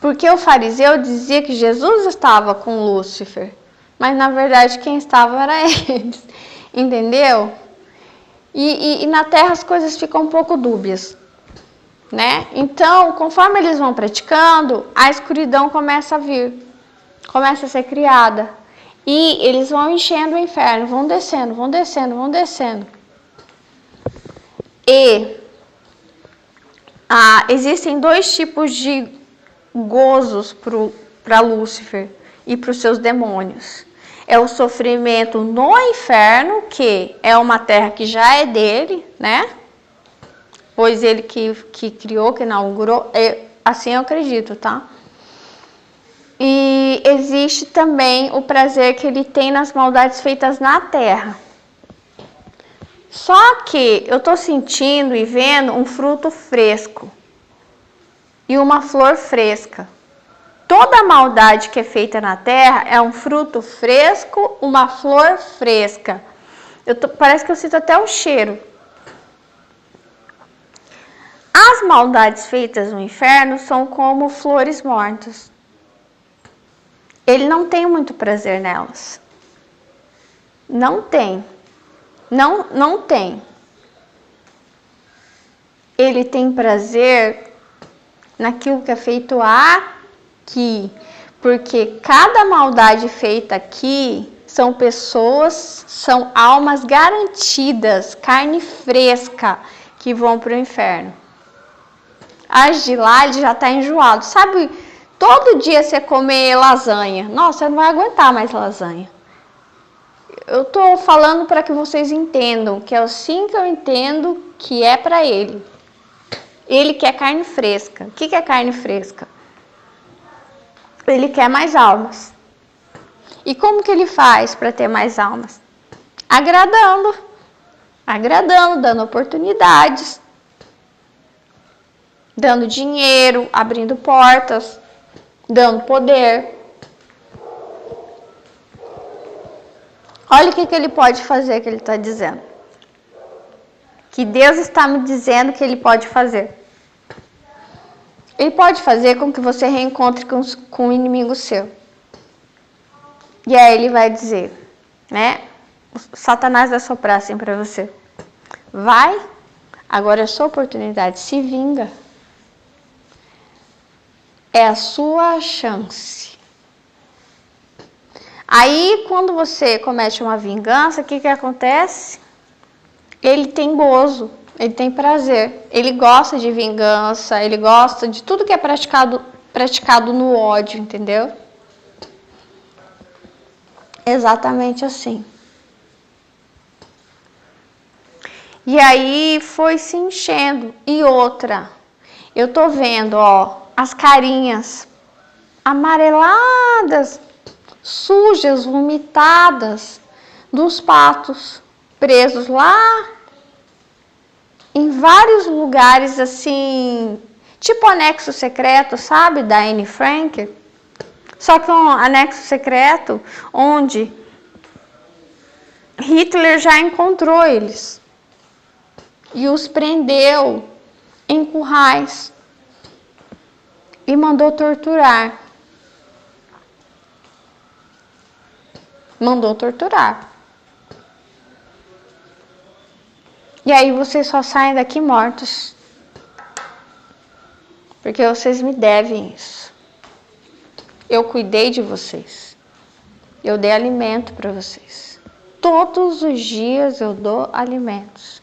Porque o fariseu dizia que Jesus estava com Lúcifer, mas na verdade quem estava era eles. Entendeu? E na terra as coisas ficam um pouco dúbias, né? Então, conforme eles vão praticando, a escuridão começa a vir, começa a ser criada. E eles vão enchendo o inferno, vão descendo, vão descendo, vão descendo. E existem dois tipos de gozos para Lúcifer e para os seus demônios. É o sofrimento no inferno, que é uma terra que já é dele, né? Pois ele que criou, que inaugurou, assim eu acredito, tá? E existe também o prazer que ele tem nas maldades feitas na terra. Só que eu tô sentindo e vendo um fruto fresco e uma flor fresca. Toda maldade que é feita na terra é um fruto fresco, uma flor fresca. Parece que eu sinto até o cheiro. As maldades feitas no inferno são como flores mortas. Ele não tem muito prazer nelas. Não tem. Não tem. Ele tem prazer naquilo que é feito aqui. Porque cada maldade feita aqui são pessoas, são almas garantidas, carne fresca, que vão para o inferno. As de lá, ele já está enjoado. Sabe, todo dia você comer lasanha. Nossa, você não vai aguentar mais lasanha. Eu estou falando para que vocês entendam, que é assim que eu entendo que é para ele. Ele quer carne fresca. O que é carne fresca? Ele quer mais almas. E como que ele faz para ter mais almas? Agradando, dando oportunidades, dando dinheiro, abrindo portas, dando poder. Olha o que ele pode fazer, que ele está dizendo. Que Deus está me dizendo que ele pode fazer. Ele pode fazer com que você reencontre com o inimigo seu. E aí ele vai dizer, né? O Satanás vai soprar assim para você. Vai, agora é a sua oportunidade, se vinga. É a sua chance. Aí, quando você comete uma vingança, o que acontece? Ele tem gozo, ele tem prazer, ele gosta de vingança, ele gosta de tudo que é praticado no ódio, entendeu? Exatamente assim. E aí foi se enchendo. E outra, eu tô vendo, ó, as carinhas amareladas, sujas, vomitadas dos patos presos lá em vários lugares, assim, tipo anexo secreto, sabe, da Anne Frank? Só que um anexo secreto onde Hitler já encontrou eles e os prendeu em currais e mandou torturar. Mandou torturar. E aí vocês só saem daqui mortos. Porque vocês me devem isso. Eu cuidei de vocês. Eu dei alimento para vocês. Todos os dias eu dou alimentos.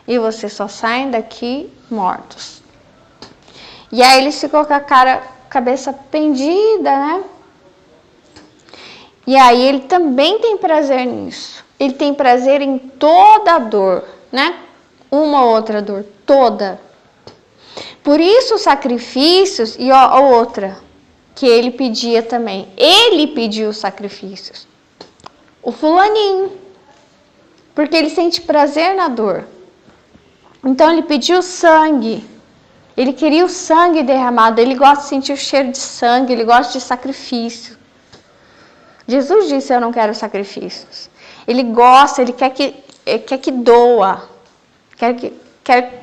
E vocês só saem daqui mortos. E aí ele ficou com a cabeça pendida, né? E aí ele também tem prazer nisso. Ele tem prazer em toda a dor, né? Uma ou outra dor, toda. Por isso os sacrifícios e a outra que ele pedia também. Ele pediu os sacrifícios. O fulaninho. Porque ele sente prazer na dor. Então ele pediu sangue. Ele queria o sangue derramado, ele gosta de sentir o cheiro de sangue, ele gosta de sacrifício. Jesus disse, eu não quero sacrifícios. Ele gosta, ele quer que doa,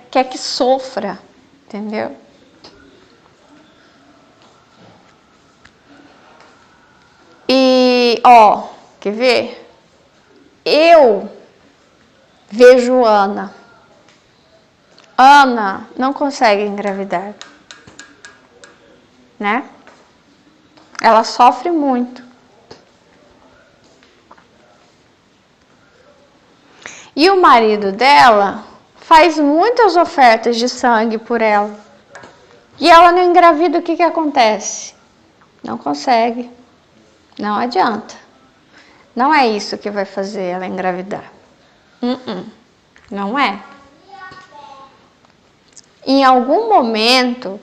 quer que sofra, entendeu? E, quer ver? Eu vejo Ana. Ana não consegue engravidar, né? Ela sofre muito. E o marido dela faz muitas ofertas de sangue por ela. E ela não engravida, o que acontece? Não consegue. Não adianta. Não é isso que vai fazer ela engravidar. Não é. Em algum momento,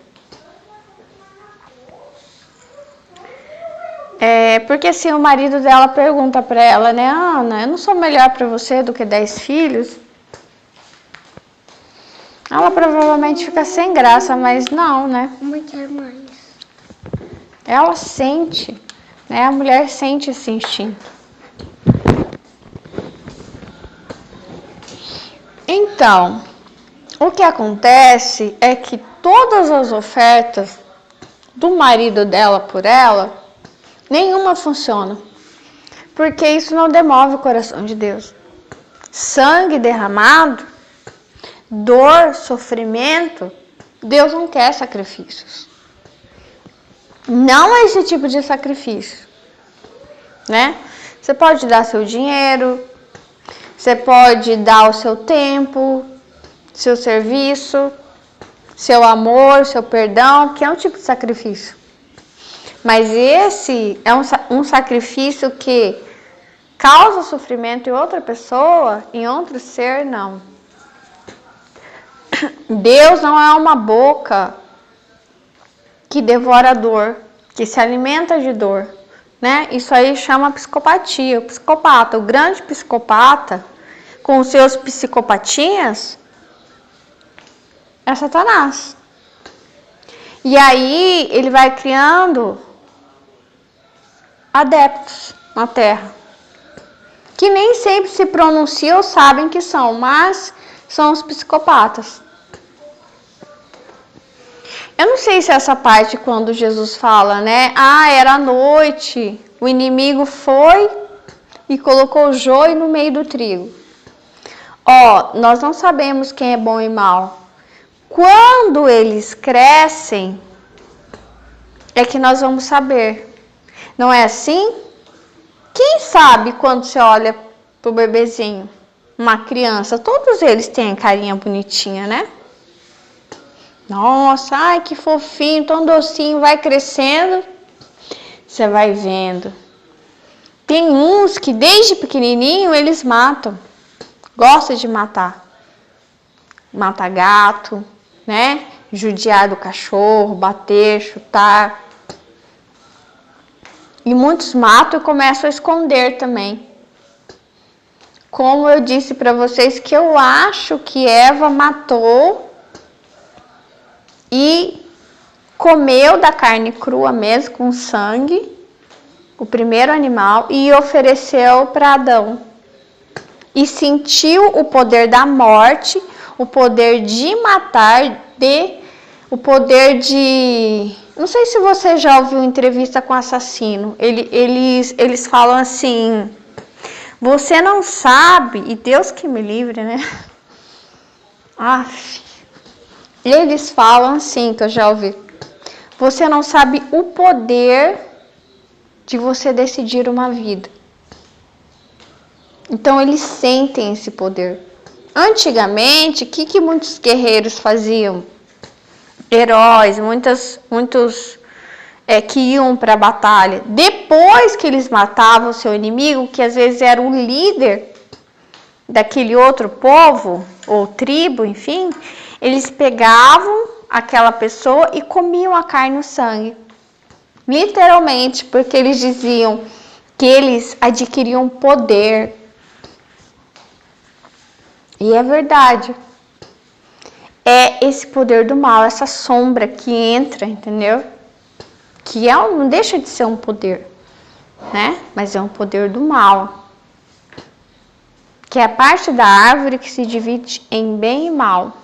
porque assim, o marido dela pergunta para ela, né, Ana, eu não sou melhor para você do que 10 filhos? Ela provavelmente fica sem graça, mas não, né? Uma quer mais. Ela sente, né? A mulher sente esse instinto. Então, o que acontece é que todas as ofertas do marido dela por ela, nenhuma funciona, porque isso não demove o coração de Deus. Sangue derramado, dor, sofrimento, Deus não quer sacrifícios. Não é esse tipo de sacrifício, né? Você pode dar seu dinheiro, você pode dar o seu tempo, seu serviço, seu amor, seu perdão, que é um tipo de sacrifício. Mas esse é um sacrifício que causa sofrimento em outra pessoa, em outro ser, não. Deus não é uma boca que devora a dor, que se alimenta de dor, né? Isso aí chama psicopatia. O psicopata, o grande psicopata, com os seus psicopatinhas, é Satanás. E aí ele vai criando adeptos na Terra, que nem sempre se pronunciam ou sabem que são, mas são os psicopatas. Eu não sei se essa parte quando Jesus fala, né? Era noite, o inimigo foi e colocou o joio no meio do trigo. Nós não sabemos quem é bom e mal. Quando eles crescem, é que nós vamos saber. Não é assim? Quem sabe quando você olha pro bebezinho, uma criança, todos eles têm carinha bonitinha, né? Nossa, ai que fofinho, tão docinho, vai crescendo, você vai vendo. Tem uns que desde pequenininho eles matam, gostam de matar. Mata gato, né? Judiar do cachorro, bater, chutar. E muitos matam e começam a esconder também. Como eu disse para vocês que eu acho que Eva matou e comeu da carne crua mesmo, com sangue, o primeiro animal, e ofereceu para Adão. E sentiu o poder da morte, o poder de matar, o poder de... Não sei se você já ouviu entrevista com assassino. Eles falam assim, você não sabe, e Deus que me livre, né? Eles falam assim, que eu já ouvi, você não sabe o poder de você decidir uma vida. Então eles sentem esse poder. Antigamente, o que muitos guerreiros faziam? Heróis, muitos que iam para a batalha. Depois que eles matavam o seu inimigo, que às vezes era o líder daquele outro povo, ou tribo, enfim, eles pegavam aquela pessoa e comiam a carne e o sangue. Literalmente, porque eles diziam que eles adquiriam poder. E é verdade. é esse poder do mal, essa sombra que entra, entendeu? Que não deixa de ser um poder, né? Mas é um poder do mal. Que é a parte da árvore que se divide em bem e mal.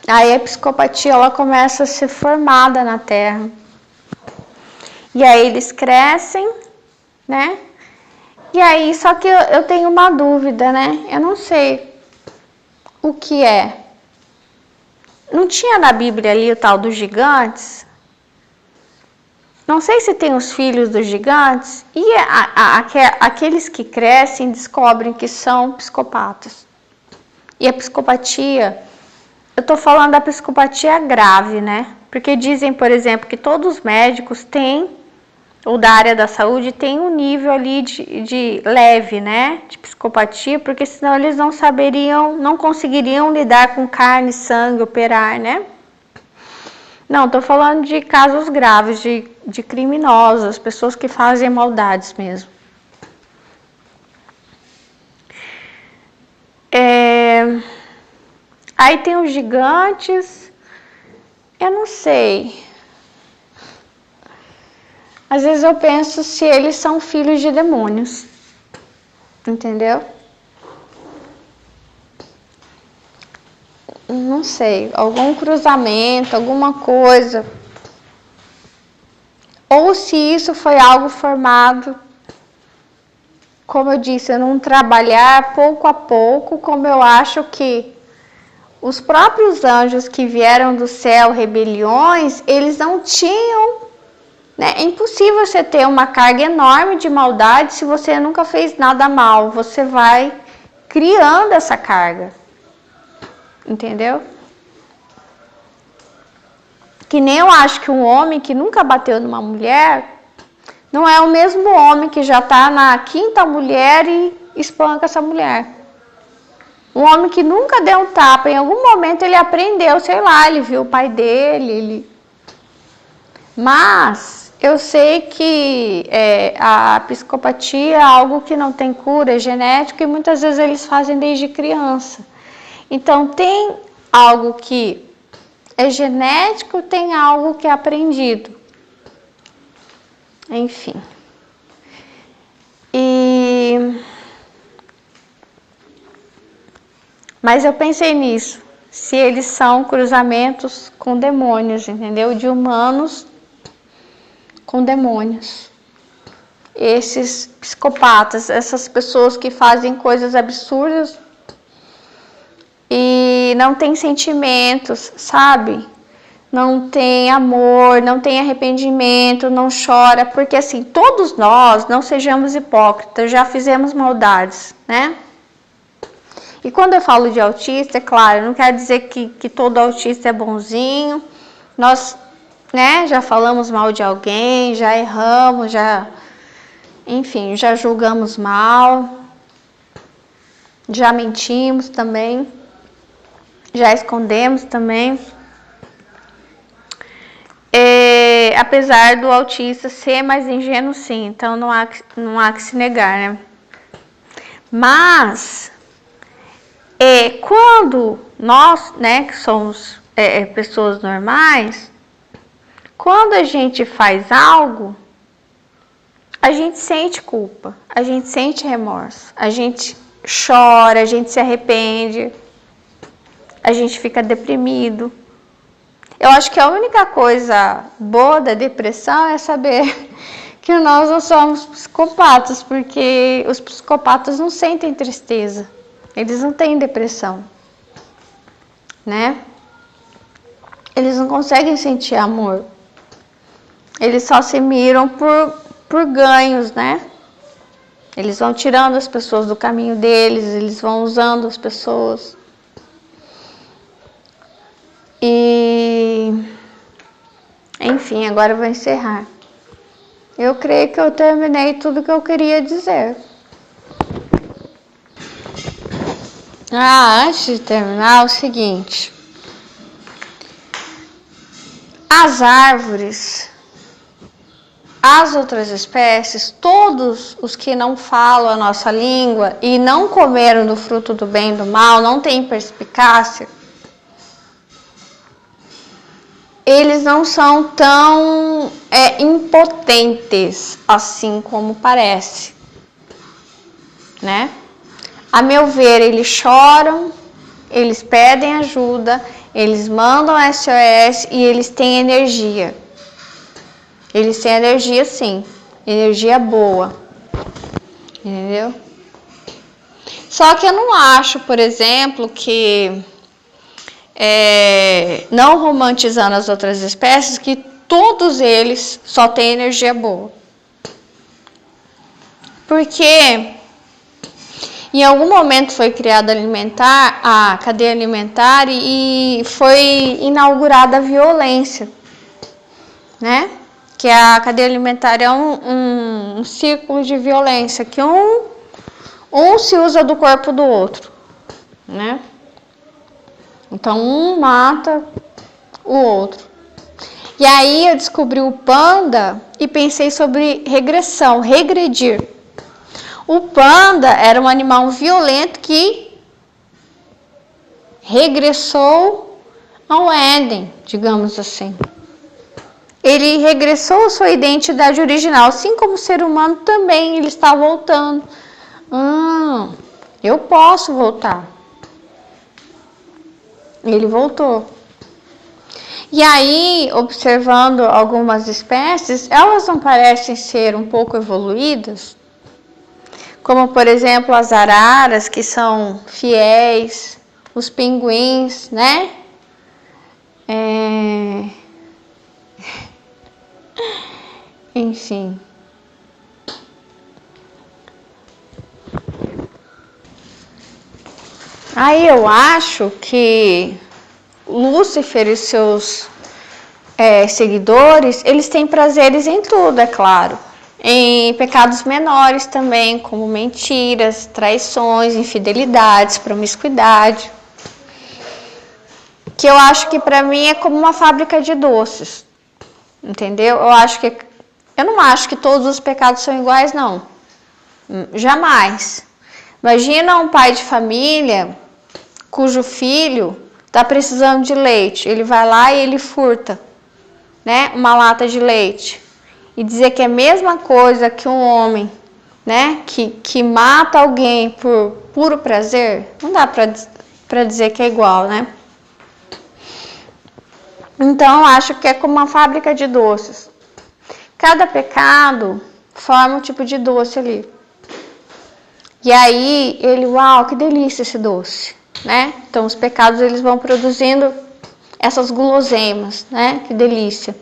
Aí a psicopatia, ela começa a ser formada na Terra. E aí eles crescem, né? E aí, só que eu tenho uma dúvida, né? Eu não sei o que é. Não tinha na Bíblia ali o tal dos gigantes? Não sei se tem os filhos dos gigantes. E aqueles que crescem descobrem que são psicopatas. E a psicopatia, eu tô falando da psicopatia grave, né? Porque dizem, por exemplo, que todos os médicos têm, ou da área da saúde, tem um nível ali de leve, né? De psicopatia, porque senão eles não conseguiriam lidar com carne, sangue, operar, né? Não, tô falando de casos graves, de criminosos, pessoas que fazem maldades mesmo. Aí tem os gigantes, eu não sei. Às vezes eu penso se eles são filhos de demônios, entendeu? Não sei, algum cruzamento, alguma coisa. Ou se isso foi algo formado, como eu disse, num trabalhar pouco a pouco, como eu acho que os próprios anjos que vieram do céu, rebeliões, eles não tinham, né? É impossível você ter uma carga enorme de maldade se você nunca fez nada mal. Você vai criando essa carga, entendeu? Que nem eu acho que um homem que nunca bateu numa mulher não é o mesmo homem que já está na quinta mulher e espanca essa mulher. Um homem que nunca deu um tapa, em algum momento ele aprendeu, sei lá, ele viu o pai dele. Mas eu sei que a psicopatia é algo que não tem cura, é genético e muitas vezes eles fazem desde criança. Então tem algo que é genético, tem algo que é aprendido. Enfim. Mas eu pensei nisso, se eles são cruzamentos com demônios, entendeu? De humanos com demônios. Esses psicopatas, essas pessoas que fazem coisas absurdas e não tem sentimentos, sabe? Não tem amor, não tem arrependimento, não chora, porque assim, todos nós, não sejamos hipócritas, já fizemos maldades, né? E quando eu falo de autista, é claro, não quer dizer que todo autista é bonzinho. Nós, né, já falamos mal de alguém, já erramos, enfim, já julgamos mal, já mentimos também, já escondemos também. Apesar do autista ser mais ingênuo, sim, então não há que se negar, né? Mas quando nós, né, que somos pessoas normais, quando a gente faz algo, a gente sente culpa, a gente sente remorso, a gente chora, a gente se arrepende, a gente fica deprimido. Eu acho que a única coisa boa da depressão é saber que nós não somos psicopatas, porque os psicopatas não sentem tristeza. Eles não têm depressão, né? Eles não conseguem sentir amor. Eles só se miram por ganhos, né? Eles vão tirando as pessoas do caminho deles, eles vão usando as pessoas. Enfim, agora eu vou encerrar. Eu creio que eu terminei tudo que eu queria dizer. Antes de terminar, é o seguinte. As árvores, as outras espécies, todos os que não falam a nossa língua e não comeram do fruto do bem e do mal, não têm perspicácia, eles não são tão impotentes assim como parece, né? A meu ver, eles choram, eles pedem ajuda, eles mandam SOS e eles têm energia. Eles têm energia, sim, energia boa, entendeu? Só que eu não acho, por exemplo, que não romantizando as outras espécies, que todos eles só têm energia boa. Porque em algum momento foi criada a cadeia alimentar e foi inaugurada a violência, né? Que a cadeia alimentar é um círculo de violência, que um se usa do corpo do outro, né? Então, um mata o outro. E aí eu descobri o panda e pensei sobre regressão, regredir. O panda era um animal violento que regressou ao Éden, digamos assim. Ele regressou à sua identidade original, assim como o ser humano também, ele está voltando. Eu posso voltar. Ele voltou. E aí, observando algumas espécies, elas não parecem ser um pouco evoluídas? Como, por exemplo, as araras, que são fiéis, os pinguins, né? Enfim. Aí eu acho que Lúcifer e seus seguidores, eles têm prazeres em tudo, é claro. Em pecados menores também, como mentiras, traições, infidelidades, promiscuidade. Que eu acho que para mim é como uma fábrica de doces. Entendeu? Eu não acho que todos os pecados são iguais, não. Jamais. Imagina um pai de família cujo filho está precisando de leite. Ele vai lá e ele furta, né, uma lata de leite. E dizer que é a mesma coisa que um homem, né, que mata alguém por puro prazer, não dá para dizer que é igual, né? Então, eu acho que é como uma fábrica de doces. Cada pecado forma um tipo de doce ali. E aí, uau, que delícia esse doce, né? Então, os pecados, eles vão produzindo essas guloseimas, né? Que delícia.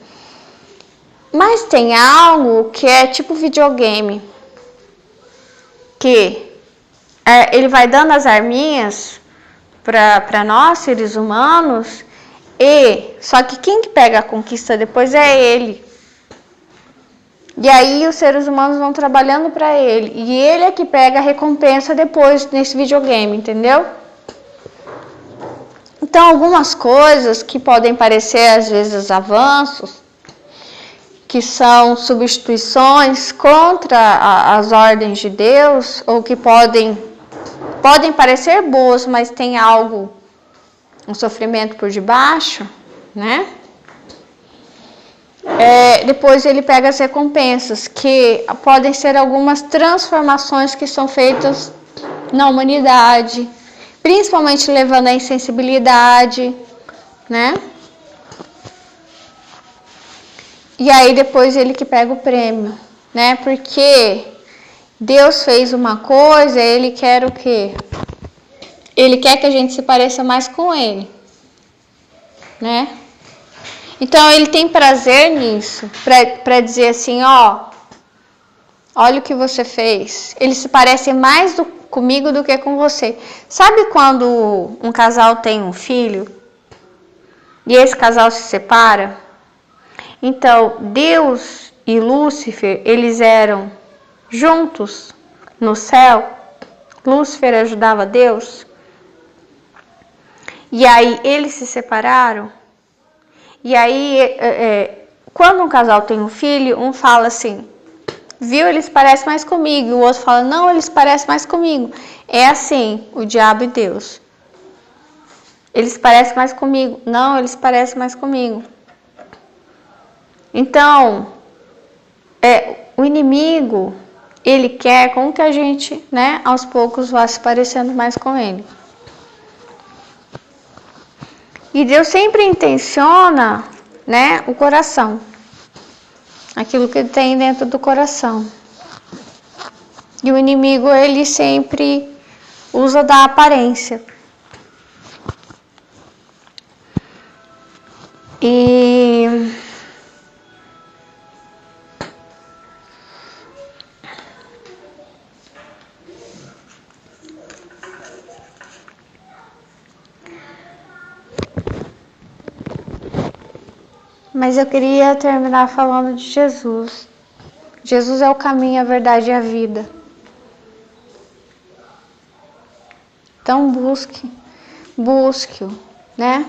Mas tem algo que é tipo videogame, que ele vai dando as arminhas para nós, seres humanos, só que quem que pega a conquista depois é ele. E aí os seres humanos vão trabalhando para ele. E ele é que pega a recompensa depois nesse videogame, entendeu? Então, algumas coisas que podem parecer às vezes avanços, que são substituições contra as ordens de Deus, ou que podem parecer boas, mas tem algo, um sofrimento por debaixo, né? Depois ele pega as recompensas, que podem ser algumas transformações que são feitas na humanidade, principalmente levando à insensibilidade, né? E aí depois ele que pega o prêmio, né? Porque Deus fez uma coisa, ele quer o quê? Ele quer que a gente se pareça mais com ele, né? Então ele tem prazer nisso, para dizer assim, olha o que você fez. Ele se parece mais comigo do que com você. Sabe quando um casal tem um filho e esse casal se separa? Então Deus e Lúcifer, eles eram juntos no céu. Lúcifer ajudava Deus. E aí eles se separaram. E aí, quando um casal tem um filho, um fala assim, viu, eles parecem mais comigo, e o outro fala, não, eles parecem mais comigo. É assim, o diabo e Deus. Eles parecem mais comigo. Não, eles parecem mais comigo. Então, o inimigo, ele quer com que a gente, né, aos poucos vá se parecendo mais com ele. E Deus sempre intenciona, né, o coração. Aquilo que tem dentro do coração. E o inimigo, ele sempre usa da aparência. Mas eu queria terminar falando de Jesus. Jesus é o caminho, a verdade e a vida. Então busque-o, né?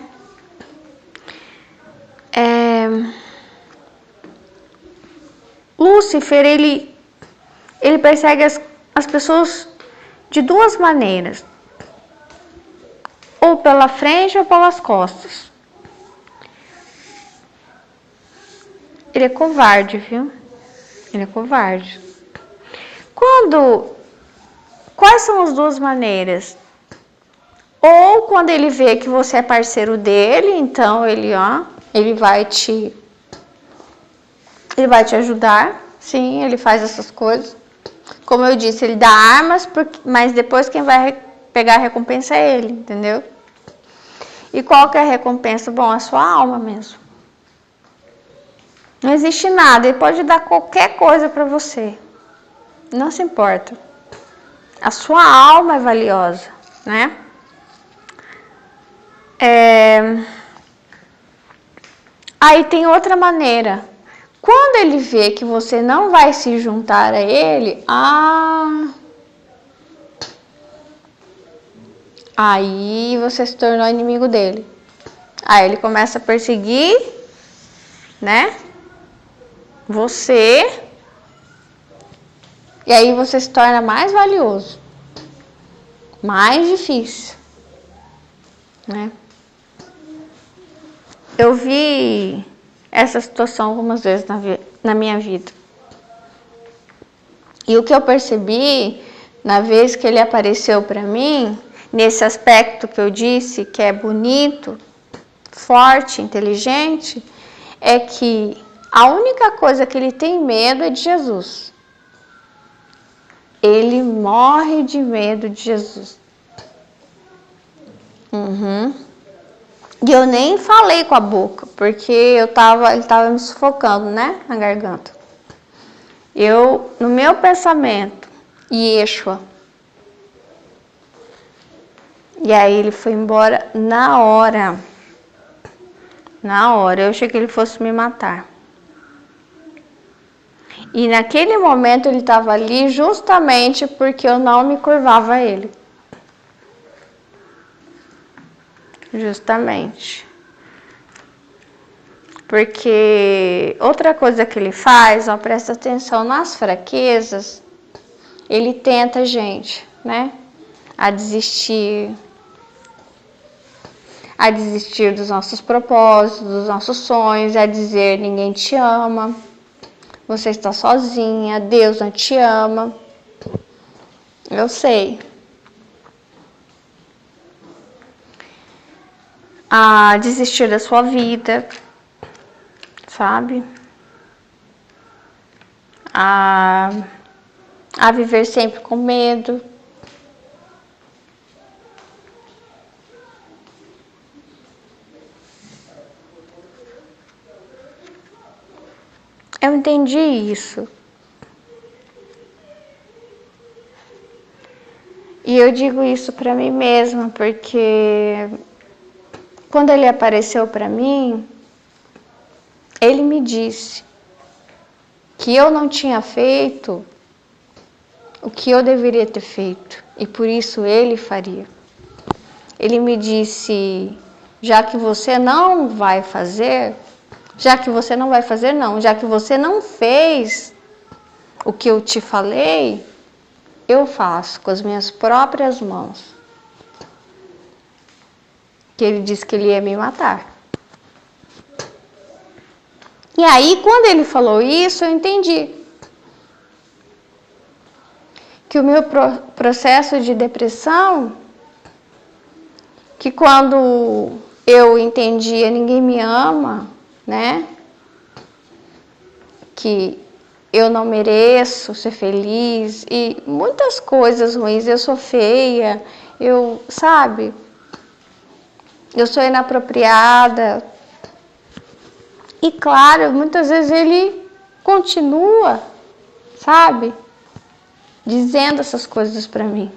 Lúcifer, ele persegue as pessoas de duas maneiras. Ou pela frente ou pelas costas. Ele é covarde, viu? Ele é covarde. Quais são as duas maneiras? Ou quando ele vê que você é parceiro dele, então ele vai te ajudar. Sim, ele faz essas coisas. Como eu disse, ele dá armas, mas depois quem vai pegar a recompensa é ele, entendeu? E qual que é a recompensa? Bom, a sua alma mesmo. Não existe nada, ele pode dar qualquer coisa para você. Não se importa. A sua alma é valiosa, né? Aí tem outra maneira. Quando ele vê que você não vai se juntar a ele, aí você se tornou inimigo dele. Aí ele começa a perseguir, né? Você. E aí você se torna mais valioso. Mais difícil, né? Eu vi essa situação algumas vezes na minha vida. E o que eu percebi, na vez que ele apareceu para mim, nesse aspecto que eu disse, que é bonito, forte, inteligente, é que a única coisa que ele tem medo é de Jesus. Ele morre de medo de Jesus. E eu nem falei com a boca, porque ele estava me sufocando, né, na garganta. No meu pensamento, Yeshua. E aí ele foi embora na hora. Na hora, eu achei que ele fosse me matar. E naquele momento ele estava ali justamente porque eu não me curvava a ele. Justamente. Porque outra coisa que ele faz, presta atenção nas fraquezas, ele tenta a gente, né? A desistir dos nossos propósitos, dos nossos sonhos, a dizer ninguém te ama, você está sozinha, Deus não te ama. Eu sei. A desistir da sua vida, sabe? A viver sempre com medo. Eu entendi isso. E eu digo isso para mim mesma, porque quando ele apareceu para mim, ele me disse que eu não tinha feito o que eu deveria ter feito, e por isso ele faria. Ele me disse, já que você não vai fazer, Já que você não vai fazer, não. Já que você não fez o que eu te falei, eu faço com as minhas próprias mãos. Que ele disse que ele ia me matar. E aí, quando ele falou isso, eu entendi que o meu processo de depressão, que quando eu entendia ninguém me ama, né? Que eu não mereço ser feliz e muitas coisas ruins, eu sou feia, sabe? Eu sou inapropriada. E claro, muitas vezes ele continua, sabe? Dizendo essas coisas pra mim.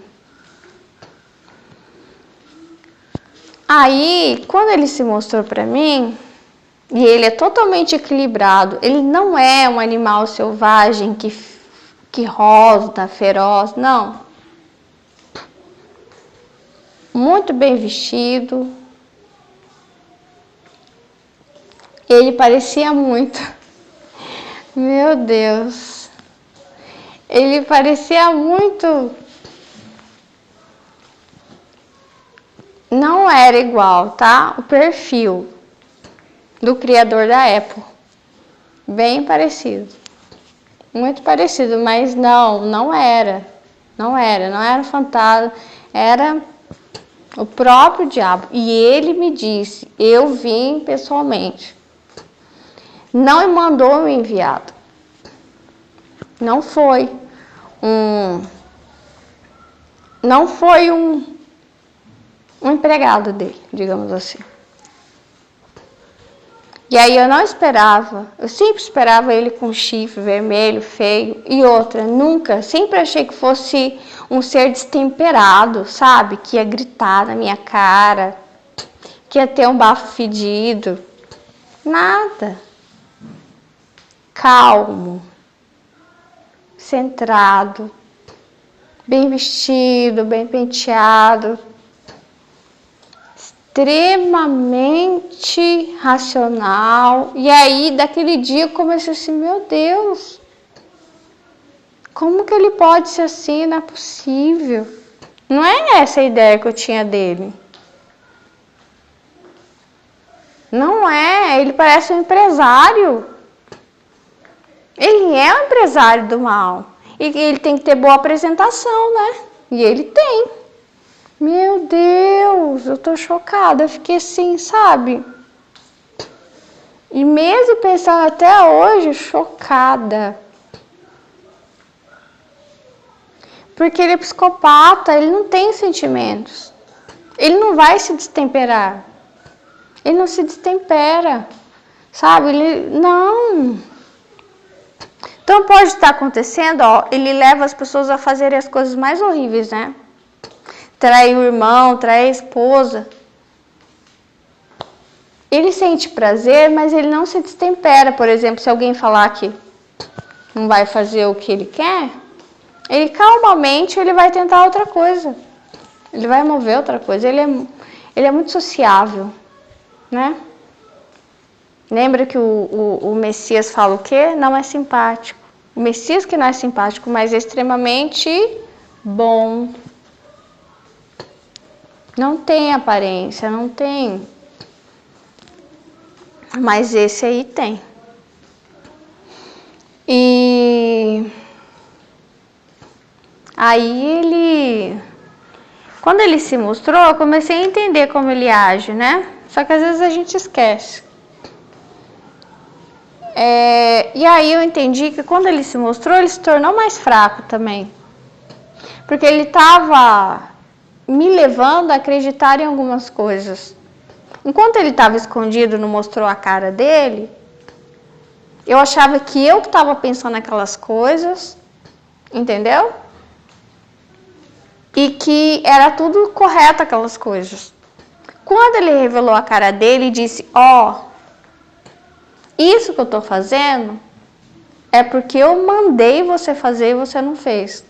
Aí, quando ele se mostrou pra mim, e ele é totalmente equilibrado, ele não é um animal selvagem que rosna, feroz, não. Muito bem vestido. Ele parecia muito. Meu Deus. Ele parecia muito. Não era igual, tá? O perfil do criador da Apple. Bem parecido. Muito parecido, mas não era. Não era um fantasma. Era o próprio diabo. E ele me disse, eu vim pessoalmente. Não me mandou um enviado. Não foi um empregado dele, digamos assim. E aí eu não esperava, eu sempre esperava ele com chifre vermelho, feio, e outra, nunca, sempre achei que fosse um ser destemperado, sabe? Que ia gritar na minha cara, que ia ter um bafo fedido. Nada. Calmo, centrado, bem vestido, bem penteado, extremamente racional. E aí, daquele dia, eu comecei assim, meu Deus, como que ele pode ser assim? Não é possível. Não é essa a ideia que eu tinha dele. Não é, ele parece um empresário. Ele é um empresário do mal. E ele tem que ter boa apresentação, né? E ele tem. Meu Deus, eu tô chocada. Eu fiquei assim, sabe? E mesmo pensando até hoje, chocada. Porque ele é psicopata, ele não tem sentimentos. Ele não vai se destemperar. Ele não se destempera. Sabe? Ele não. Então pode estar acontecendo, ó, ele leva as pessoas a fazerem as coisas mais horríveis, né? Trair o irmão, trair a esposa. Ele sente prazer, mas ele não se destempera. Por exemplo, se alguém falar que não vai fazer o que ele quer, ele calmamente ele vai tentar outra coisa. Ele vai mover outra coisa. Ele é muito sociável, né? Lembra que o Messias fala o quê? Não é simpático. O Messias que não é simpático, mas é extremamente bom. Não tem aparência, não tem. Mas esse aí tem. E aí quando ele se mostrou, eu comecei a entender como ele age, né? Só que às vezes a gente esquece. E aí eu entendi que quando ele se mostrou, ele se tornou mais fraco também. Porque ele estava me levando a acreditar em algumas coisas. Enquanto ele estava escondido, não mostrou a cara dele, eu achava que eu estava pensando aquelas coisas, entendeu? E que era tudo correto aquelas coisas. Quando ele revelou a cara dele e disse, isso que eu estou fazendo é porque eu mandei você fazer e você não fez.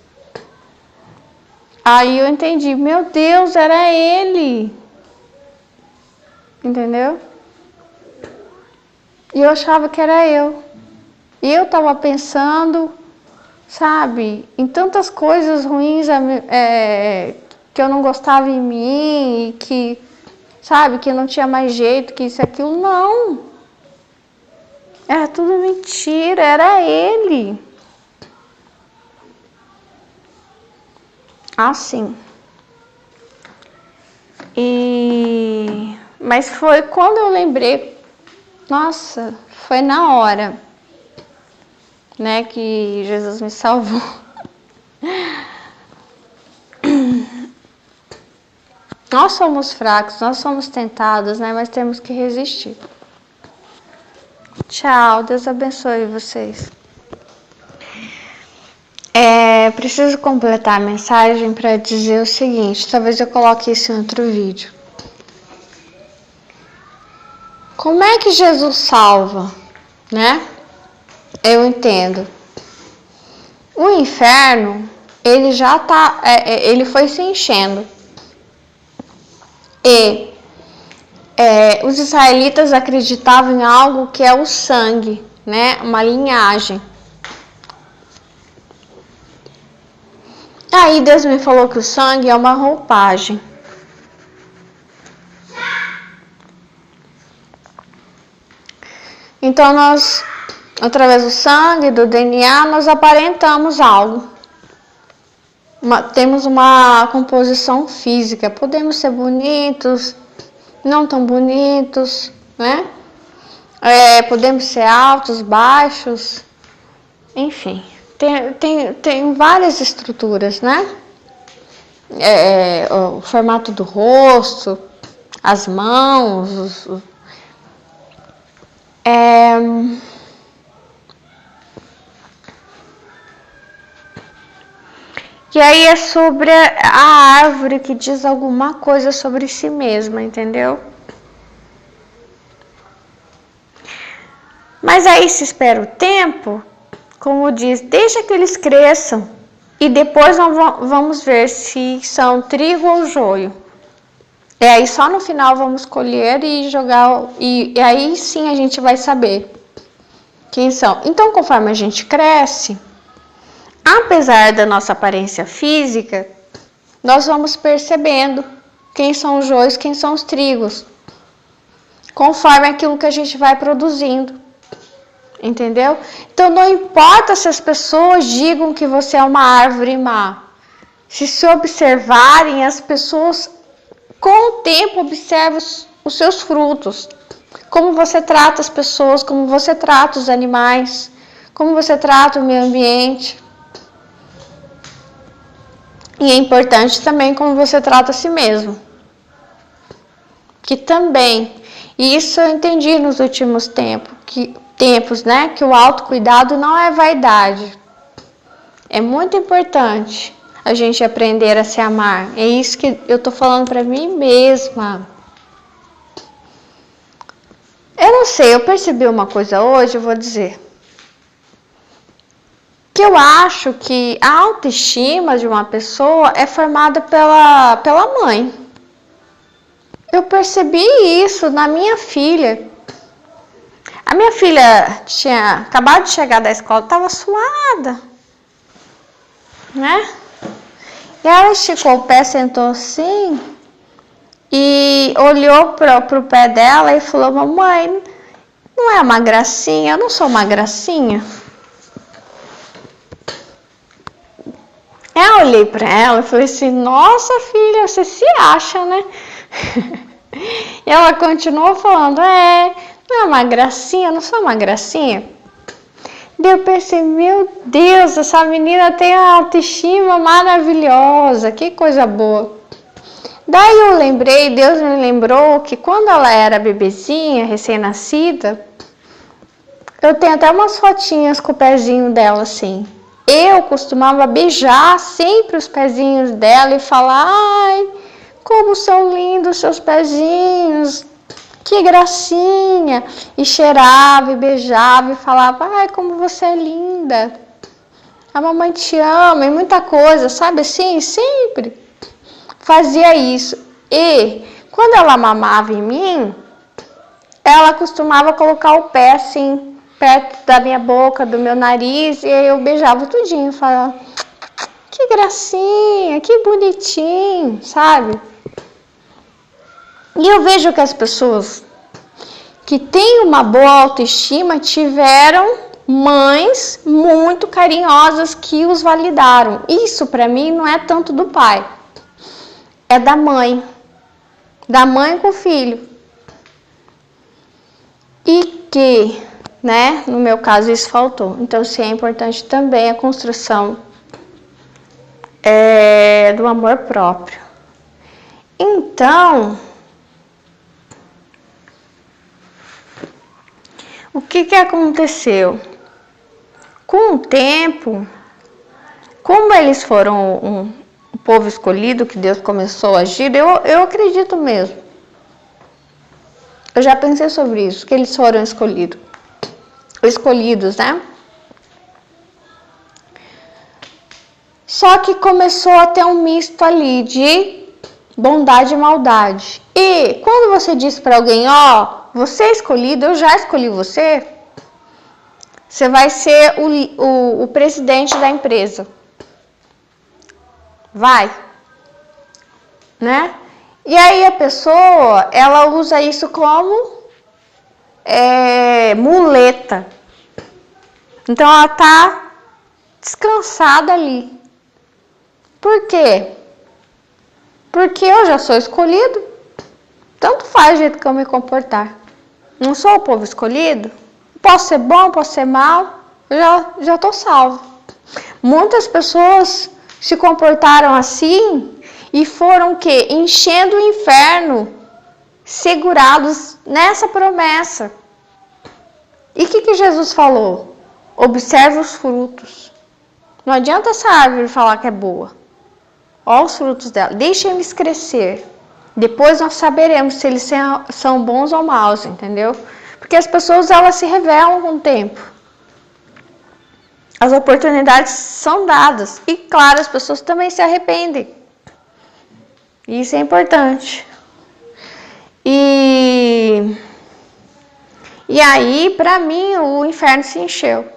Aí eu entendi, meu Deus, era ele. Entendeu? E eu achava que era eu. E eu estava pensando, sabe, em tantas coisas ruins que eu não gostava em mim, e que, sabe, que não tinha mais jeito, que isso e aquilo. Não. Era tudo mentira, era ele. Assim. Mas foi quando eu lembrei, nossa, foi na hora, né, que Jesus me salvou. Nós somos fracos, nós somos tentados, né, mas temos que resistir. Tchau, Deus abençoe vocês. Preciso completar a mensagem para dizer o seguinte, talvez eu coloque isso em outro vídeo. Como é que Jesus salva, né? Eu entendo. O inferno, ele já tá, ele foi se enchendo. E os israelitas acreditavam em algo que é o sangue, né? Uma linhagem. Aí Deus me falou que o sangue é uma roupagem. Então nós, através do sangue, do DNA, nós aparentamos algo. Temos uma composição física. Podemos ser bonitos, não tão bonitos, né? Podemos ser altos, baixos, enfim. Tem várias estruturas, né? O formato do rosto, as mãos, E aí é sobre a árvore que diz alguma coisa sobre si mesma, entendeu? Mas aí se espera o tempo, como diz, deixa que eles cresçam e depois vamos ver se são trigo ou joio. E aí só no final vamos colher e jogar, e aí sim a gente vai saber quem são. Então, conforme a gente cresce, apesar da nossa aparência física, nós vamos percebendo quem são os joios, quem são os trigos, conforme aquilo que a gente vai produzindo. Entendeu? Então não importa se as pessoas digam que você é uma árvore má. Se observarem, as pessoas com o tempo observam os seus frutos. Como você trata as pessoas, como você trata os animais, como você trata o meio ambiente. E é importante também como você trata a si mesmo. Que também, e isso eu entendi nos últimos tempos, né? Que o autocuidado não é vaidade. É muito importante a gente aprender a se amar. É isso que eu tô falando para mim mesma. Eu não sei, eu percebi uma coisa hoje, eu vou dizer. Que eu acho que a autoestima de uma pessoa é formada pela mãe. Eu percebi isso na minha filha. A minha filha tinha acabado de chegar da escola, estava suada, né? E ela esticou o pé, sentou assim e olhou para o pé dela e falou: mamãe, não é uma gracinha? Eu não sou uma gracinha? Eu olhei para ela e falei assim: nossa filha, você se acha, né? E ela continuou falando: não é uma gracinha? Eu não sou uma gracinha? Daí eu pensei: meu Deus, essa menina tem uma autoestima maravilhosa, que coisa boa. Daí eu lembrei, Deus me lembrou que quando ela era bebezinha, recém-nascida, eu tenho até umas fotinhas com o pezinho dela assim. Eu costumava beijar sempre os pezinhos dela e falar: ai, como são lindos seus pezinhos, que gracinha. E cheirava e beijava e falava: ai, como você é linda, a mamãe te ama, e muita coisa, sabe assim, sempre fazia isso. E quando ela mamava em mim, ela costumava colocar o pé assim, perto da minha boca, do meu nariz, e eu beijava tudinho, falava, que gracinha, que bonitinho, sabe? E eu vejo que as pessoas que têm uma boa autoestima tiveram mães muito carinhosas que os validaram. Isso para mim não é tanto do pai, é da mãe com o filho. E que, né, no meu caso isso faltou. Então, sim, é importante também a construção do amor próprio. Então, o que aconteceu? Com o tempo, como eles foram um povo escolhido, que Deus começou a agir, eu acredito mesmo. Eu já pensei sobre isso, que eles foram escolhidos, né? Só que começou a ter um misto ali de bondade e maldade. E quando você diz para alguém, ó, você é escolhido, eu já escolhi você, você vai ser o presidente da empresa. Vai. Né? E aí a pessoa, ela usa isso como muleta. Então ela tá descansada ali. Por quê? Porque eu já sou escolhido. Tanto faz o jeito que eu me comportar. Não sou o povo escolhido. Posso ser bom, posso ser mal. Eu já tô salvo. Muitas pessoas se comportaram assim e foram o quê? Enchendo o inferno, segurados nessa promessa. E o que Jesus falou? Observe os frutos. Não adianta essa árvore falar que é boa. Olha os frutos dela. Deixa eles crescer. Depois nós saberemos se eles são bons ou maus, entendeu? Porque as pessoas, elas se revelam com o tempo. As oportunidades são dadas. E, claro, as pessoas também se arrependem. Isso é importante. E aí, para mim, o inferno se encheu.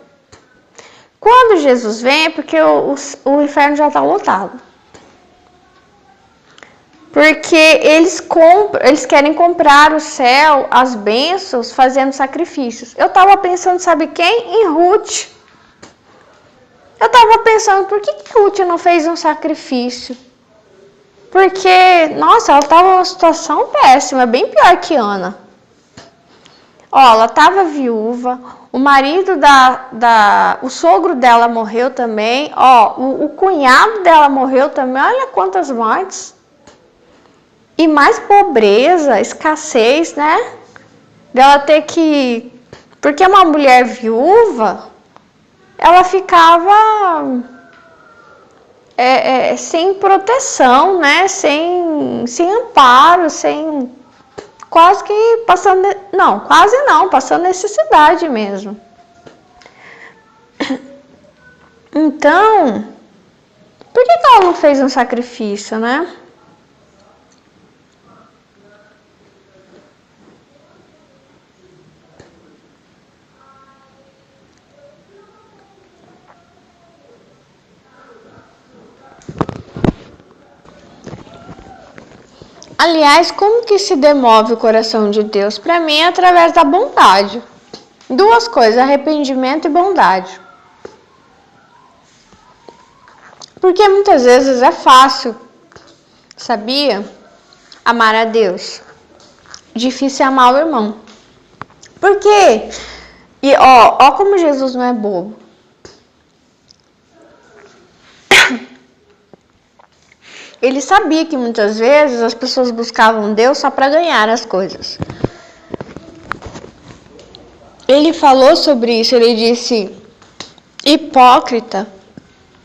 Quando Jesus vem, é porque o inferno já está lotado. Porque eles querem comprar o céu, as bênçãos, fazendo sacrifícios. Eu estava pensando, sabe quem? Em Ruth. Eu estava pensando, por que Ruth não fez um sacrifício? Porque, nossa, ela estava numa situação péssima, bem pior que Ana. Ó, ela estava viúva, o marido o sogro dela morreu também, ó, o cunhado dela morreu também, olha quantas mortes. E mais pobreza, escassez, né? Dela ter que... Porque uma mulher viúva, ela ficava sem proteção, né? Sem amparo, sem... Quase que passando... Não, quase não, passando necessidade mesmo. Então, por que ela não fez um sacrifício, né? Aliás, como que se demove o coração de Deus? Para mim é através da bondade. Duas coisas, arrependimento e bondade. Porque muitas vezes é fácil, sabia? Amar a Deus. Difícil é amar o irmão. Por quê? E ó como Jesus não é bobo. Ele sabia que muitas vezes as pessoas buscavam Deus só para ganhar as coisas. Ele falou sobre isso, ele disse, hipócrita,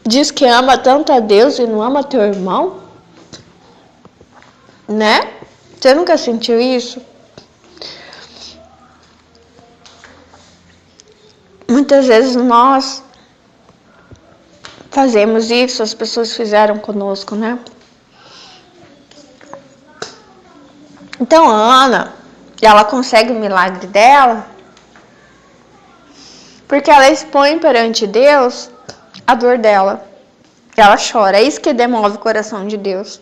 diz que ama tanto a Deus e não ama teu irmão? Né? Você nunca sentiu isso? Muitas vezes nós fazemos isso, as pessoas fizeram conosco, né? Então, Ana, ela consegue o milagre dela porque ela expõe perante Deus a dor dela. Ela chora. É isso que demove o coração de Deus.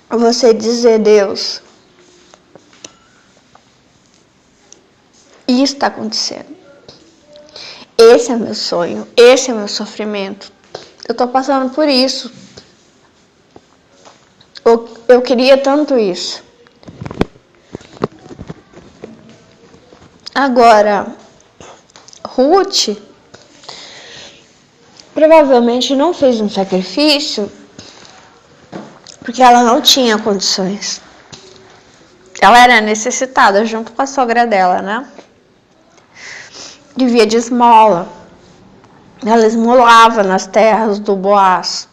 Você dizer, Deus, isso está acontecendo. Esse é o meu sonho. Esse é o meu sofrimento. Eu estou passando por isso. Eu queria tanto isso. Agora, Ruth provavelmente não fez um sacrifício porque ela não tinha condições. Ela era necessitada junto com a sogra dela, né? Vivia de esmola. Ela esmolava nas terras do Boaz.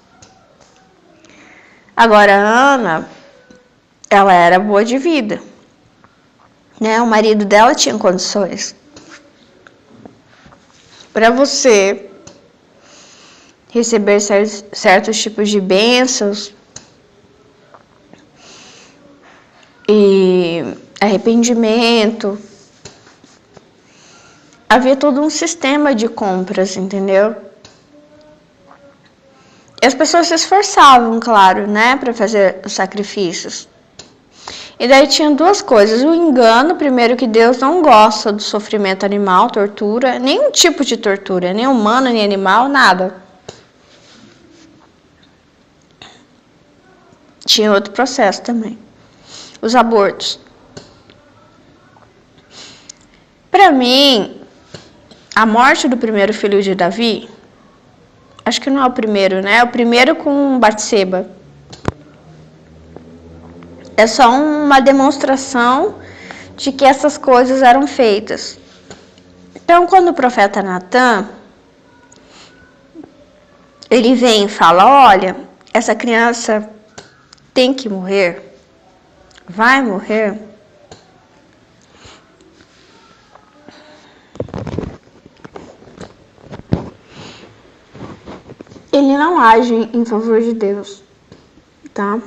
Agora, a Ana, ela era boa de vida, né? O marido dela tinha condições. Para você receber certos tipos de bênçãos e arrependimento, havia todo um sistema de compras, entendeu? E as pessoas se esforçavam, claro, né, para fazer os sacrifícios. E daí tinha duas coisas. O engano, primeiro, que Deus não gosta do sofrimento animal, tortura, nenhum tipo de tortura, nem humana, nem animal, nada. Tinha outro processo também. Os abortos. Para mim, a morte do primeiro filho de Davi, acho que não é o primeiro, né? É o primeiro com Batseba. É só uma demonstração de que essas coisas eram feitas. Então, quando o profeta Natan, ele vem e fala, olha, essa criança tem que morrer, vai morrer. Ele não age em favor de Deus, tá?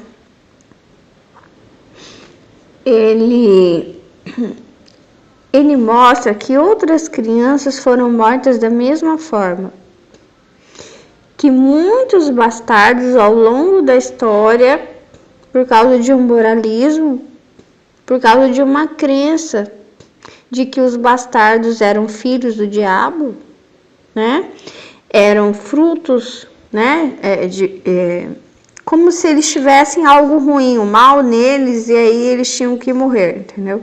Ele mostra que outras crianças foram mortas da mesma forma. Que muitos bastardos ao longo da história, por causa de um moralismo, por causa de uma crença de que os bastardos eram filhos do diabo, né? Eram frutos, né? Como se eles tivessem algo ruim, o mal neles, e aí eles tinham que morrer, entendeu?